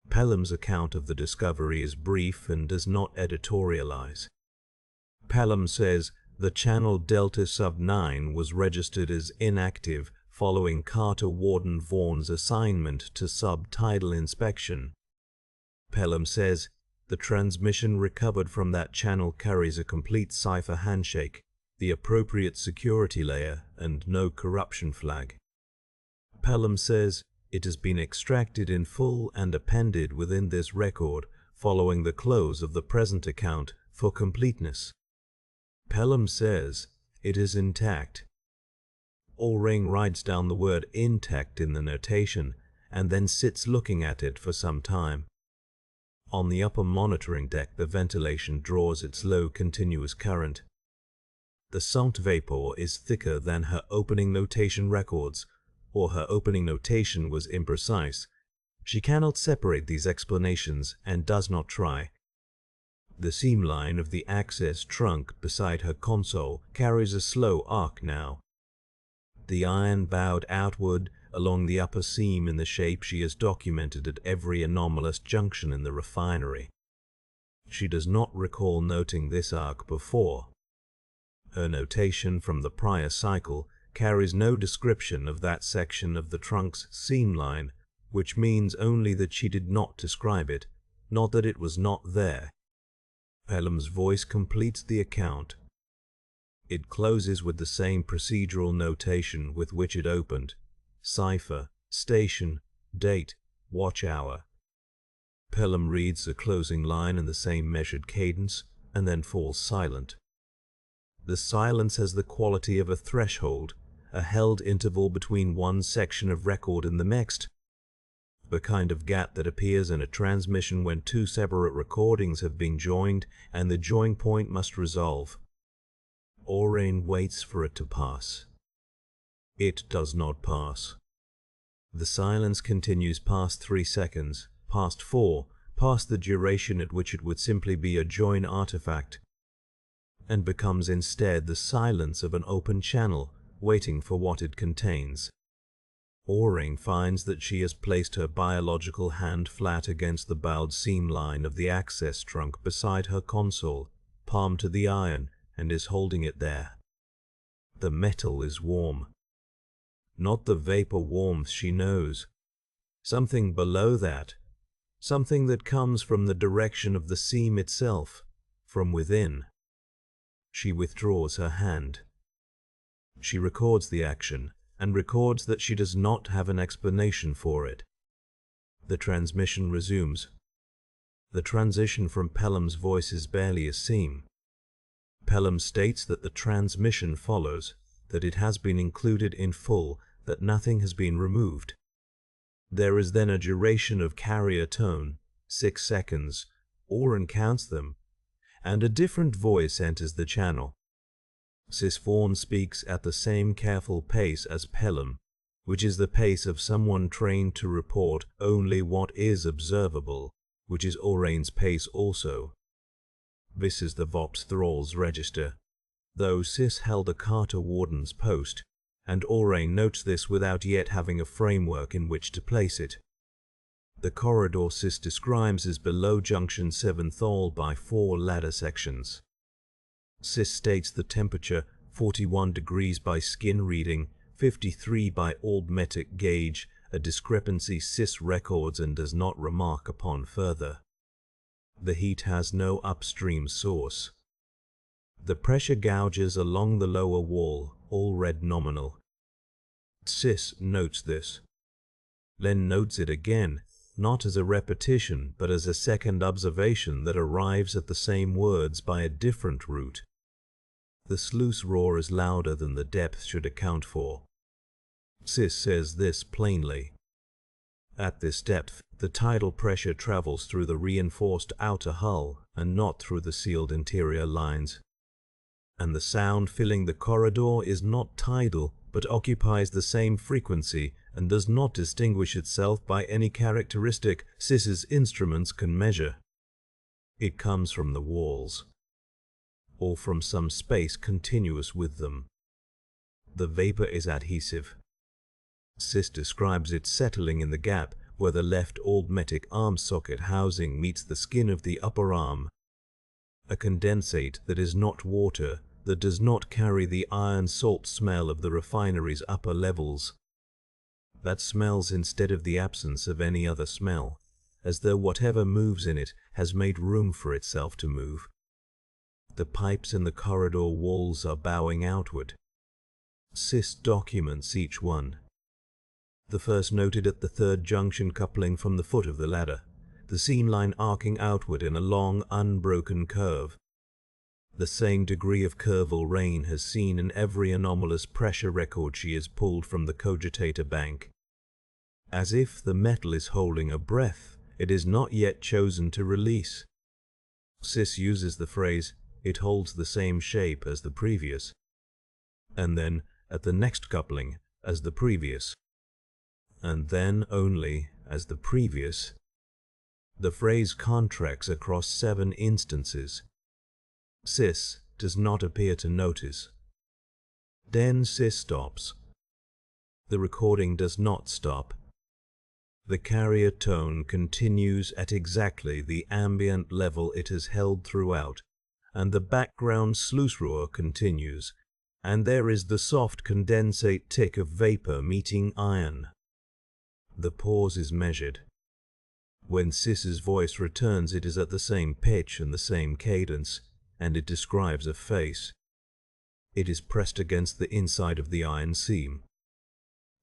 Pelham's account of the discovery is brief and does not editorialize. Pelham says the channel Delta Sub 9 was registered as inactive following Carter Warden Vaughan's assignment to subtidal inspection. Pelham says the transmission recovered from that channel carries a complete cipher handshake, the appropriate security layer, and no corruption flag. Pelham says it has been extracted in full and appended within this record following the close of the present account for completeness. Pelham says it is intact. Aurane writes down the word intact in the notation and then sits looking at it for some time. On the upper monitoring deck, the ventilation draws its low continuous current. The salt vapor is thicker than her opening notation records, or her opening notation was imprecise. She cannot separate these explanations and does not try. The seam line of the access trunk beside her console carries a slow arc now. The iron bowed outward along the upper seam in the shape she has documented at every anomalous junction in the refinery. She does not recall noting this arc before. Her notation from the prior cycle carries no description of that section of the trunk's seam line, which means only that she did not describe it, not that it was not there. Pelham's voice completes the account. It closes with the same procedural notation with which it opened: cipher, station, date, watch hour. Pelham reads the closing line in the same measured cadence and then falls silent. The silence has the quality of a threshold, a held interval between one section of record and the next, the kind of gap that appears in a transmission when 2 separate recordings have been joined and the join point must resolve. Aurane waits for it to pass. It does not pass. The silence continues past 3 seconds, past 4, past the duration at which it would simply be a join artifact, and becomes instead the silence of an open channel, waiting for what it contains. Aurane finds that she has placed her biological hand flat against the bowed seam line of the access trunk beside her console, palm to the iron, and is holding it there. The metal is warm. Not the vapor warmth she knows. Something below that. Something that comes from the direction of the seam itself, from within. She withdraws her hand. She records the action, and records that she does not have an explanation for it. The transmission resumes. The transition from Pelham's voice is barely a seam. Pelham states that the transmission follows, that it has been included in full, that nothing has been removed. There is then a duration of carrier tone, 6 seconds, Aurane counts them, and a different voice enters the channel. Sis Vaughan speaks at the same careful pace as Pelham, which is the pace of someone trained to report only what is observable, which is Oraine's pace also. This is the Vops thrall's register, though Sis held a Carter warden's post, and Oraine notes this without yet having a framework in which to place it. The corridor Sis describes is below Junction 7 Thal by 4 ladder sections. Sis states the temperature 41 degrees by skin reading, 53 by Aldmetic gauge, a discrepancy Sis records and does not remark upon further. The heat has no upstream source. The pressure gauges along the lower wall, all read nominal. Sis notes this. Len notes it again, not as a repetition, but as a second observation that arrives at the same words by a different route. The sluice roar is louder than the depth should account for. Sis says this plainly. At this depth, the tidal pressure travels through the reinforced outer hull and not through the sealed interior lines. And the sound filling the corridor is not tidal, but occupies the same frequency and does not distinguish itself by any characteristic Sis's instruments can measure. It comes from the walls, or from some space continuous with them. The vapor is adhesive. Sis describes it settling in the gap where the left Aldmetic arm socket housing meets the skin of the upper arm. A condensate that is not water, that does not carry the iron salt smell of the refinery's upper levels. That smells instead of the absence of any other smell, as though whatever moves in it has made room for itself to move. The pipes in the corridor walls are bowing outward. Sis documents each one. The first noted at the third junction coupling from the foot of the ladder, the seam line arcing outward in a long, unbroken curve. The same degree of curve Oraine has seen in every anomalous pressure record she has pulled from the cogitator bank. As if the metal is holding a breath it is not yet chosen to release. Sis uses the phrase, "It holds the same shape as the previous," and then, at the next coupling, as the previous, and then only as the previous. The phrase contracts across 7 instances. Sis does not appear to notice. Then Sis stops. The recording does not stop. The carrier tone continues at exactly the ambient level it has held throughout, and the background sluice roar continues, and there is the soft condensate tick of vapor meeting iron. The pause is measured. When Sis's voice returns it is at the same pitch and the same cadence, and it describes a face. It is pressed against the inside of the iron seam.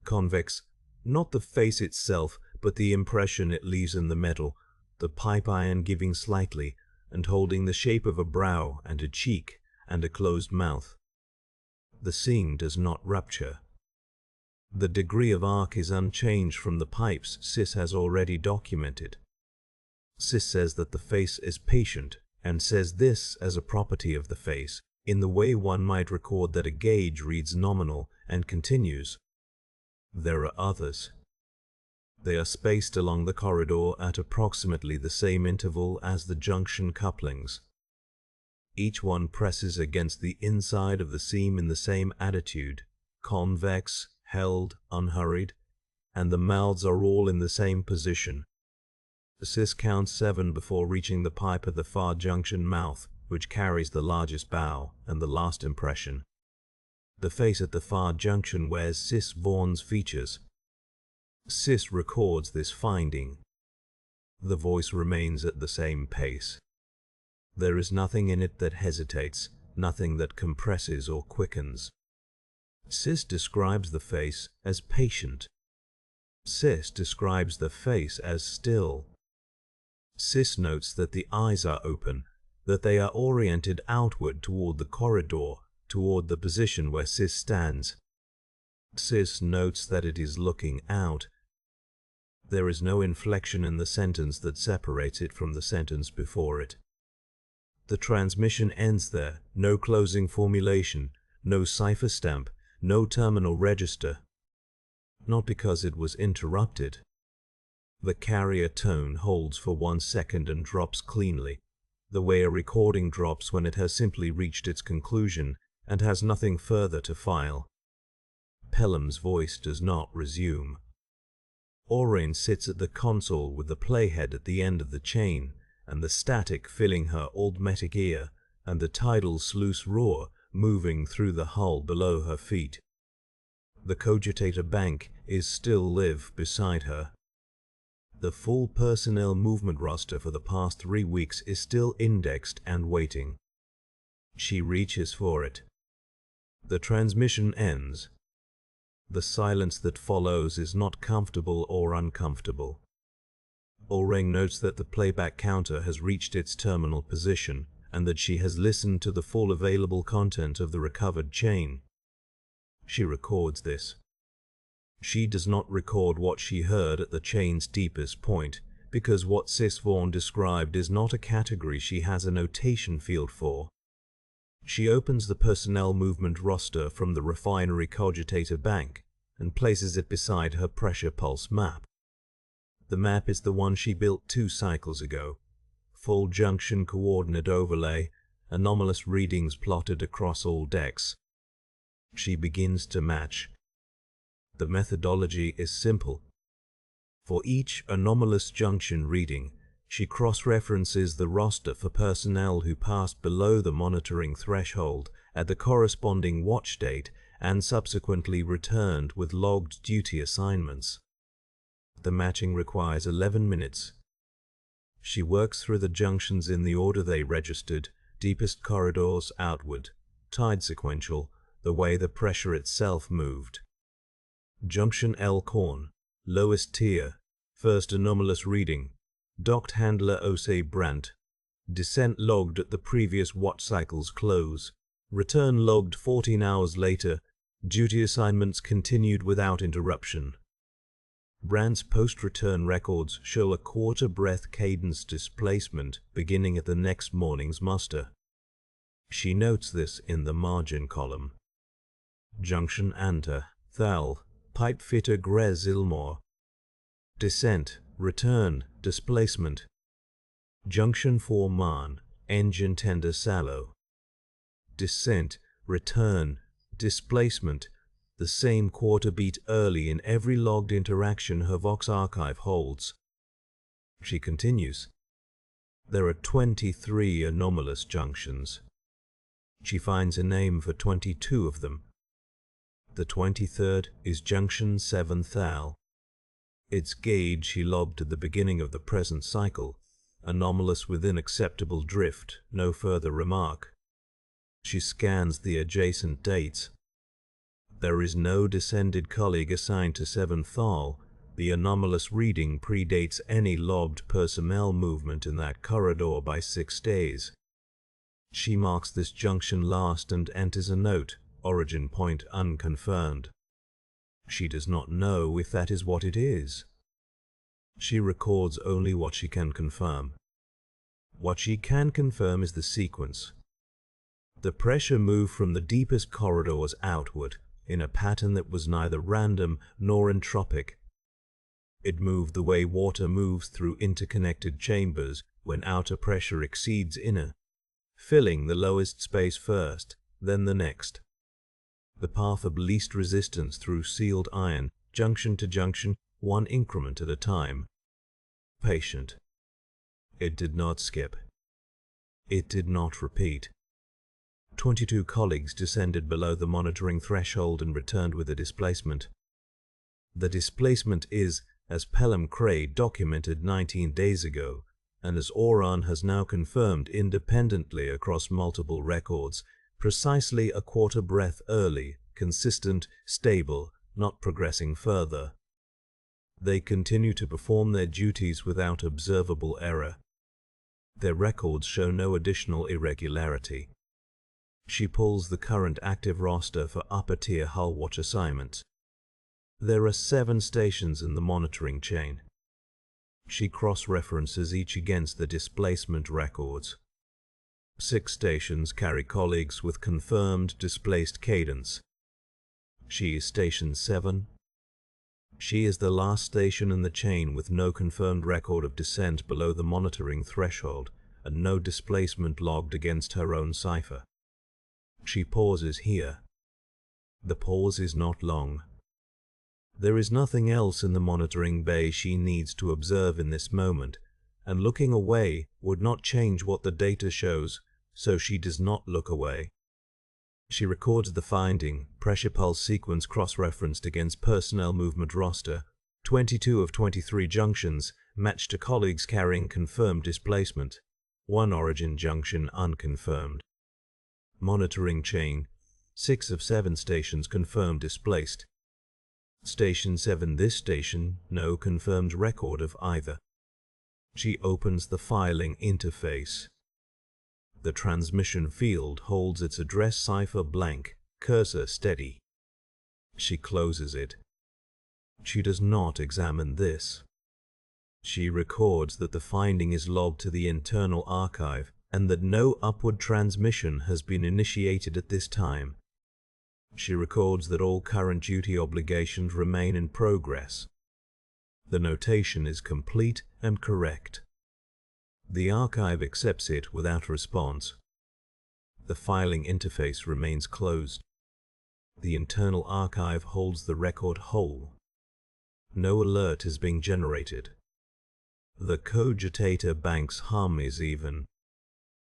Convex, not the face itself, but the impression it leaves in the metal, the pipe iron giving slightly, and holding the shape of a brow and a cheek and a closed mouth. The seam does not rupture. The degree of arc is unchanged from the pipes Sis has already documented. Sis says that the face is patient, and says this as a property of the face, in the way one might record that a gauge reads nominal, and continues. There are others. They are spaced along the corridor at approximately the same interval as the junction couplings. Each one presses against the inside of the seam in the same attitude, convex, held, unhurried, and the mouths are all in the same position. Sis counts 7 before reaching the pipe at the far junction mouth, which carries the largest bow and the last impression. The face at the far junction wears Sis Vaughan's features. Sis records this finding. The voice remains at the same pace. There is nothing in it that hesitates, nothing that compresses or quickens. Sis describes the face as patient. Sis describes the face as still. Sis notes that the eyes are open, that they are oriented outward toward the corridor, toward the position where Sis stands. Sis notes that it is looking out. There is no inflection in the sentence that separates it from the sentence before it. The transmission ends there, no closing formulation, no cipher stamp, no terminal register. Not because it was interrupted. The carrier tone holds for 1 second and drops cleanly, the way a recording drops when it has simply reached its conclusion and has nothing further to file. Pelham's voice does not resume. Aurane sits at the console with the playhead at the end of the chain, and the static filling her audmetic ear, and the tidal sluice roar moving through the hull below her feet. The cogitator bank is still live beside her. The full personnel movement roster for the past 3 weeks is still indexed and waiting. She reaches for it. The transmission ends. The silence that follows is not comfortable or uncomfortable. Aurane notes that the playback counter has reached its terminal position and that she has listened to the full available content of the recovered chain. She records this. She does not record what she heard at the chain's deepest point, because what Sis Vaughan described is not a category she has a notation field for. She opens the personnel movement roster from the refinery cogitator bank and places it beside her pressure pulse map. The map is the one she built 2 cycles ago. Full junction coordinate overlay, anomalous readings plotted across all decks. She begins to match. The methodology is simple. For each anomalous junction reading, she cross-references the roster for personnel who passed below the monitoring threshold at the corresponding watch date and subsequently returned with logged duty assignments. The matching requires 11 minutes. She works through the junctions in the order they registered, deepest corridors outward, tide sequential, the way the pressure itself moved. Junction Elkhorn, lowest tier, first anomalous reading, docked handler Osei Brandt, descent logged at the previous watch cycle's close, return logged 14 hours later, duty assignments continued without interruption. Brandt's post-return records show a quarter-breath cadence displacement beginning at the next morning's muster. She notes this in the margin column. Junction Anta, Thal, pipe fitter Grez Ilmore. Descent, return, displacement. Junction 4 Man, engine tender Sallow. Descent, return, displacement, the same quarter beat early in every logged interaction her Vox archive holds. She continues. There are 23 anomalous junctions. She finds a name for 22 of them. The 23rd is Junction 7 Thal. Its gauge she logged at the beginning of the present cycle, anomalous within acceptable drift, no further remark. She scans the adjacent dates. There is no descended colleague assigned to 7 Thal. The anomalous reading predates any logged personnel movement in that corridor by 6 days. She marks this junction last and enters a note, origin point unconfirmed. She does not know if that is what it is. She records only what she can confirm. What she can confirm is the sequence. The pressure moved from the deepest corridors outward in a pattern that was neither random nor entropic. It moved the way water moves through interconnected chambers when outer pressure exceeds inner, filling the lowest space first, then the next. The path of least resistance through sealed iron, junction to junction, 1 increment at a time. Patient. It did not skip. It did not repeat. 22 colleagues descended below the monitoring threshold and returned with a displacement. The displacement is, as Pelham Cro documented 19 days ago, and as Aurane has now confirmed independently across multiple records, precisely a quarter breath early, consistent, stable, not progressing further. They continue to perform their duties without observable error. Their records show no additional irregularity. She pulls the current active roster for upper-tier hull watch assignments. There are 7 stations in the monitoring chain. She cross-references each against the displacement records. 6 stations carry colleagues with confirmed displaced cadence. She is Station 7. She is the last station in the chain with no confirmed record of descent below the monitoring threshold and no displacement logged against her own cipher. She pauses here. The pause is not long. There is nothing else in the monitoring bay she needs to observe in this moment, and looking away would not change what the data shows, so she does not look away. She records the finding, pressure pulse sequence cross-referenced against personnel movement roster. 22 of 23 junctions match to colleagues carrying confirmed displacement. 1 origin junction unconfirmed. Monitoring chain. 6 of 7 stations confirmed displaced. Station 7, this station, no confirmed record of either. She opens the filing interface. The transmission field holds its address cipher blank, cursor steady. She closes it. She does not examine this. She records that the finding is logged to the internal archive and that no upward transmission has been initiated at this time. She records that all current duty obligations remain in progress. The notation is complete and correct. The archive accepts it without response. The filing interface remains closed. The internal archive holds the record whole. No alert is being generated. The cogitator banks hum is even.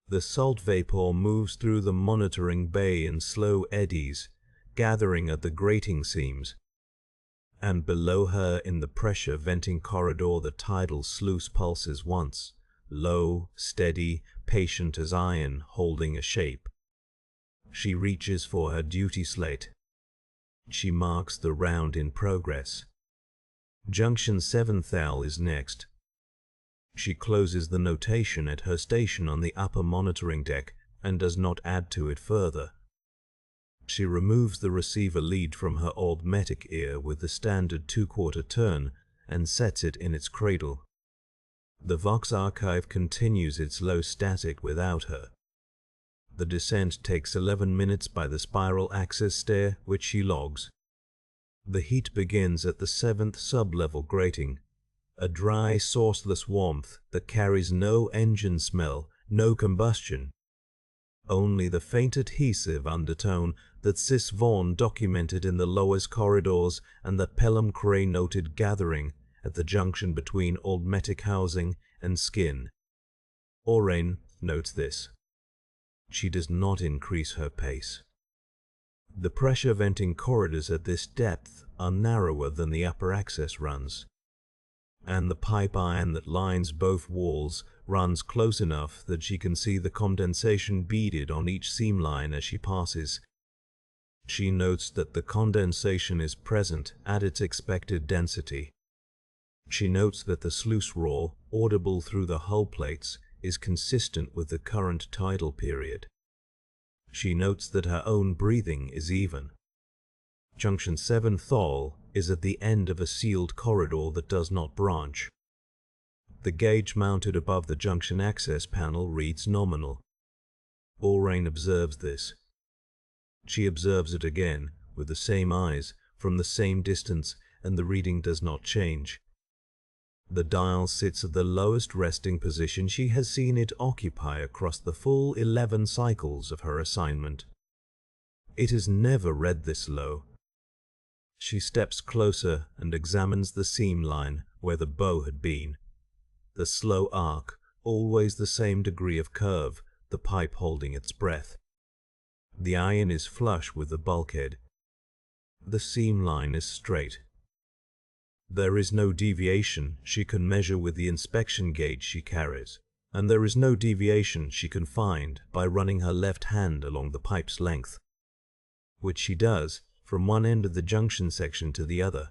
The salt vapor moves through the monitoring bay in slow eddies, gathering at the grating seams, and below her in the pressure venting corridor the tidal sluice pulses once, low, steady, patient as iron, holding a shape. She reaches for her duty slate. She marks the round in progress. Junction 7 thal is next. She closes the notation at her station on the upper monitoring deck and does not add to it further. She removes the receiver lead from her automatic ear with the standard 2/4 turn and sets it in its cradle. The Vox archive continues its low static without her. The descent takes 11 minutes by the spiral access stair, which she logs. The heat begins at the 7th sub-level grating, a dry, sourceless warmth that carries no engine smell, no combustion. Only the faint adhesive undertone that Sis Vaughan documented in the lowest corridors and that Pelham Cray noted gathering at the junction between automatic housing and skin. Orain notes this. She does not increase her pace. The pressure venting corridors at this depth are narrower than the upper access runs, and the pipe iron that lines both walls runs close enough that she can see the condensation beaded on each seam line as she passes. She notes that the condensation is present at its expected density. She notes that the sluice roar, audible through the hull plates, is consistent with the current tidal period. She notes that her own breathing is even. Junction 7 thal is at the end of a sealed corridor that does not branch. The gauge mounted above the junction access panel reads nominal. Orain observes this. She observes it again, with the same eyes, from the same distance, and the reading does not change. The dial sits at the lowest resting position she has seen it occupy across the full 11 cycles of her assignment. It has never read this low. She steps closer and examines the seam line where the bow had been. The slow arc, always the same degree of curve, the pipe holding its breath. The iron is flush with the bulkhead. The seam line is straight. There is no deviation she can measure with the inspection gauge she carries, and there is no deviation she can find by running her left hand along the pipe's length, which she does from one end of the junction section to the other.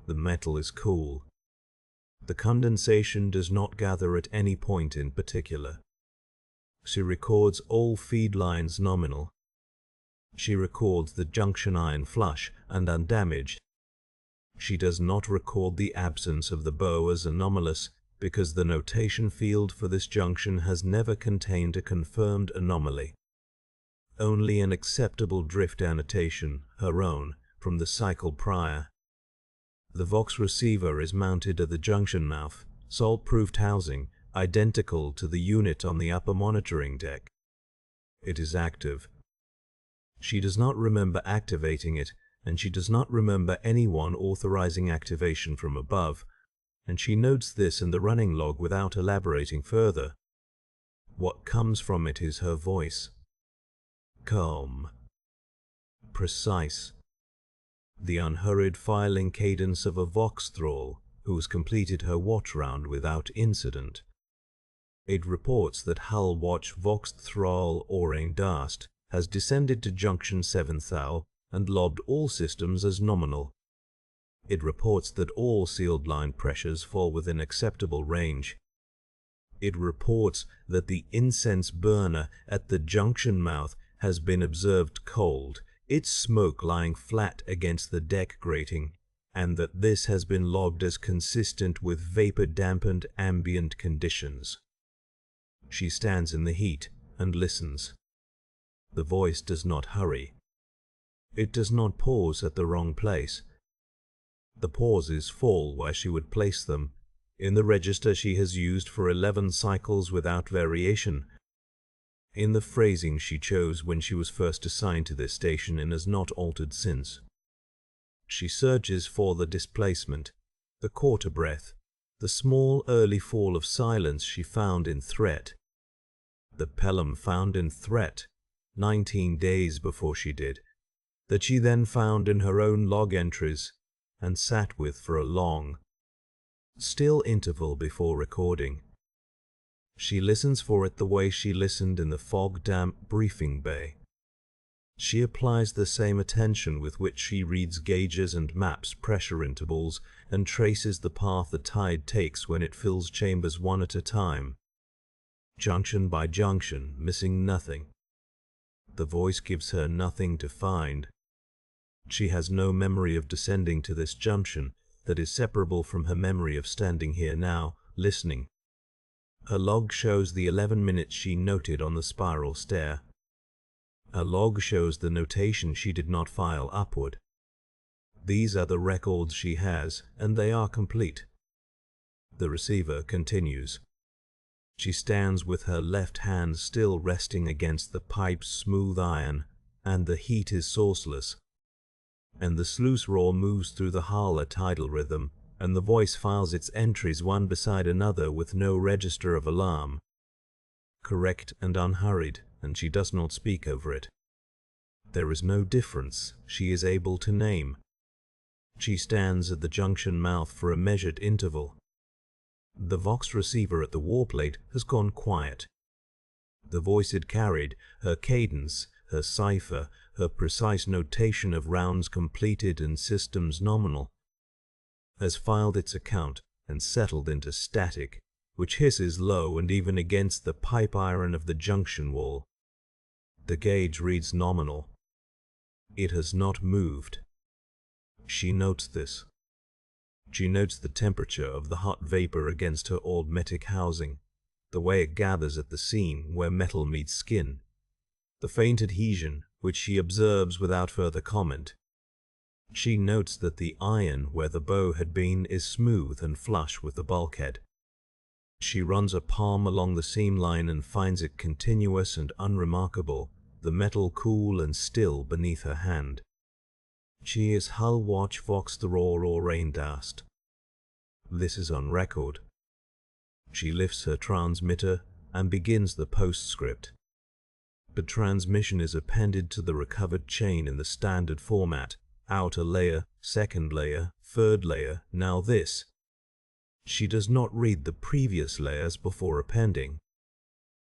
The metal is cool. The condensation does not gather at any point in particular. She records all feed lines nominal. She records the junction iron flush and undamaged. She does not record the absence of the bow as anomalous because the notation field for this junction has never contained a confirmed anomaly. Only an acceptable drift annotation, her own, from the cycle prior. The Vox receiver is mounted at the junction mouth, salt-proofed housing, identical to the unit on the upper monitoring deck. It is active. She does not remember activating it, and she does not remember anyone authorizing activation from above, and she notes this in the running log without elaborating further. What comes from it is her voice. Calm. Precise. The unhurried filing cadence of a Vox thrall who has completed her watch round without incident. It reports that Hull Watch Vox thrall Orang Dast has descended to Junction 7 Thal and lobbed all systems as nominal. It reports that all sealed line pressures fall within acceptable range. It reports that the incense burner at the junction mouth has been observed cold, its smoke lying flat against the deck grating, and that this has been logged as consistent with vapor-dampened ambient conditions. She stands in the heat and listens. The voice does not hurry. It does not pause at the wrong place. The pauses fall where she would place them, in the register she has used for 11 cycles without variation, in the phrasing she chose when she was first assigned to this station and has not altered since. She searches for the displacement, the quarter breath, the small early fall of silence she found in threat. The Pelham found in threat 19 days before she did, that she then found in her own log entries and sat with for a long, still interval before recording. She listens for it the way she listened in the fog-damp briefing bay. She applies the same attention with which she reads gauges and maps pressure intervals and traces the path the tide takes when it fills chambers one at a time, junction by junction, missing nothing. The voice gives her nothing to find. She has no memory of descending to this junction that is separable from her memory of standing here now, listening. Her log shows the 11 minutes she noted on the spiral stair. Her log shows the notation she did not file upward. These are the records she has, and they are complete. The receiver continues. She stands with her left hand still resting against the pipe's smooth iron, and the heat is sourceless. And the sluice roar moves through the hull at tidal rhythm, and the voice files its entries one beside another with no register of alarm. Correct and unhurried, and she does not speak over it. There is no difference she is able to name. She stands at the junction mouth for a measured interval. The Vox receiver at the warplate has gone quiet. The voice it carried, her cadence, her cipher, her precise notation of rounds completed and systems nominal, has filed its account and settled into static, which hisses low and even against the pipe iron of the junction wall. The gauge reads nominal. It has not moved. She notes this. She notes the temperature of the hot vapor against her augmetic housing, the way it gathers at the seam where metal meets skin, the faint adhesion which she observes without further comment. She notes that the iron where the bow had been is smooth and flush with the bulkhead. She runs a palm along the seam line and finds it continuous and unremarkable, the metal cool and still beneath her hand. She is Hull Watch Vox thrall Orang Dast. This is on record. She lifts her transmitter and begins the postscript. The transmission is appended to the recovered chain in the standard format. Outer layer, second layer, third layer, now this. She does not read the previous layers before appending.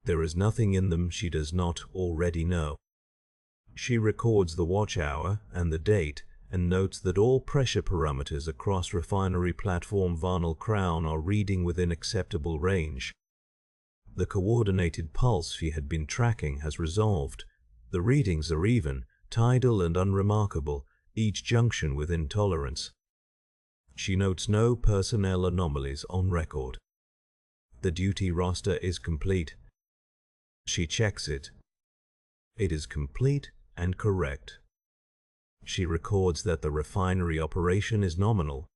There is nothing in them she does not already know. She records the watch hour and the date and notes that all pressure parameters across refinery platform Varnuln Cro are reading within acceptable range. The coordinated pulse she had been tracking has resolved. The readings are even, tidal and unremarkable, each junction within tolerance. She notes no personnel anomalies on record. The duty roster is complete. She checks it. It is complete and correct. She records that the refinery operation is nominal.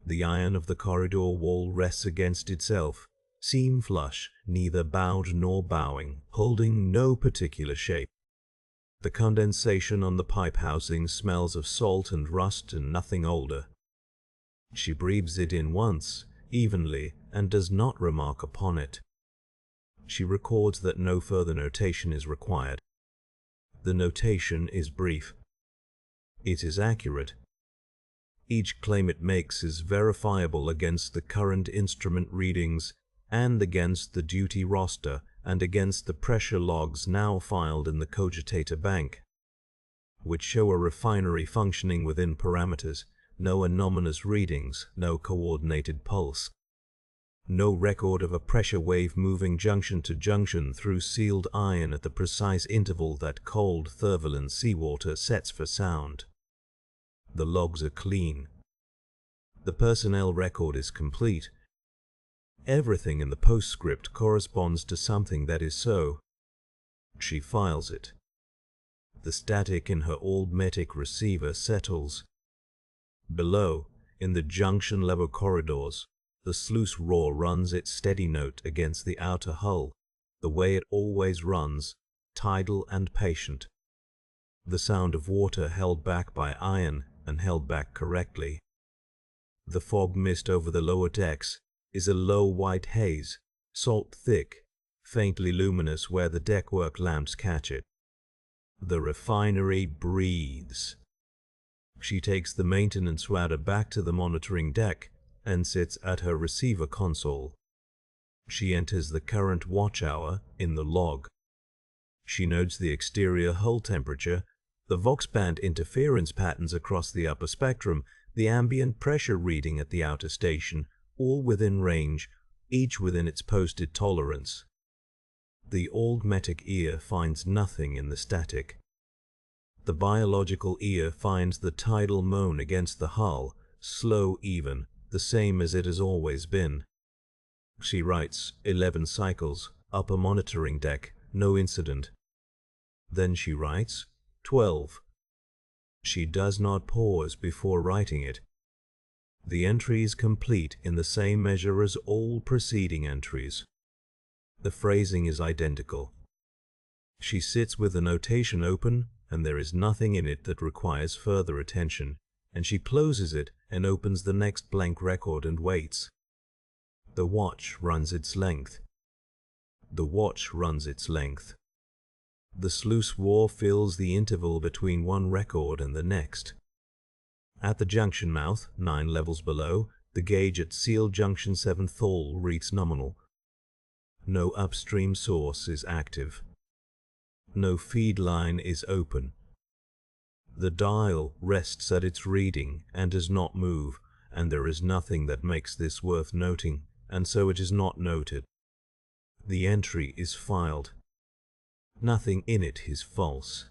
The iron of the corridor wall rests against itself, seam flush, neither bowed nor bowing, holding no particular shape. The condensation on the pipe housing smells of salt and rust and nothing older. She breathes it in once, evenly, and does not remark upon it. She records that no further notation is required. The notation is brief. It is accurate. Each claim it makes is verifiable against the current instrument readings and against the duty roster and against the pressure logs now filed in the cogitator bank, which show a refinery functioning within parameters, no anomalous readings, no coordinated pulse. No record of a pressure wave moving junction to junction through sealed iron at the precise interval that cold Thurverland seawater sets for sound. The logs are clean. The personnel record is complete. Everything in the postscript corresponds to something that is so. She files it. The static in her Aldmetic receiver settles. Below, in the junction-level corridors, the sluice roar runs its steady note against the outer hull, the way it always runs, tidal and patient. The sound of water held back by iron and held back correctly. The fog mist over the lower decks is a low white haze, salt-thick, faintly luminous where the deckwork lamps catch it. The refinery breathes. She takes the maintenance router back to the monitoring deck and sits at her receiver console. She enters the current watch hour in the log. She notes the exterior hull temperature, the Voxband interference patterns across the upper spectrum, the ambient pressure reading at the outer station, all within range, each within its posted tolerance. The Aldmetic ear finds nothing in the static. The biological ear finds the tidal moan against the hull, slow even, the same as it has always been. She writes 11 cycles, upper monitoring deck, no incident. Then she writes 12. She does not pause before writing it. The entry is complete in the same measure as all preceding entries. The phrasing is identical. She sits with the notation open, and there is nothing in it that requires further attention, and she closes it and opens the next blank record and waits. The watch runs its length. The watch runs its length. The sluice war fills the interval between one record and the next. At the junction mouth, 9 levels below, the gauge at sealed junction 7 Thal reads nominal. No upstream source is active. No feed line is open. The dial rests at its reading and does not move, and there is nothing that makes this worth noting, and so it is not noted. The entry is filed. Nothing in it is false.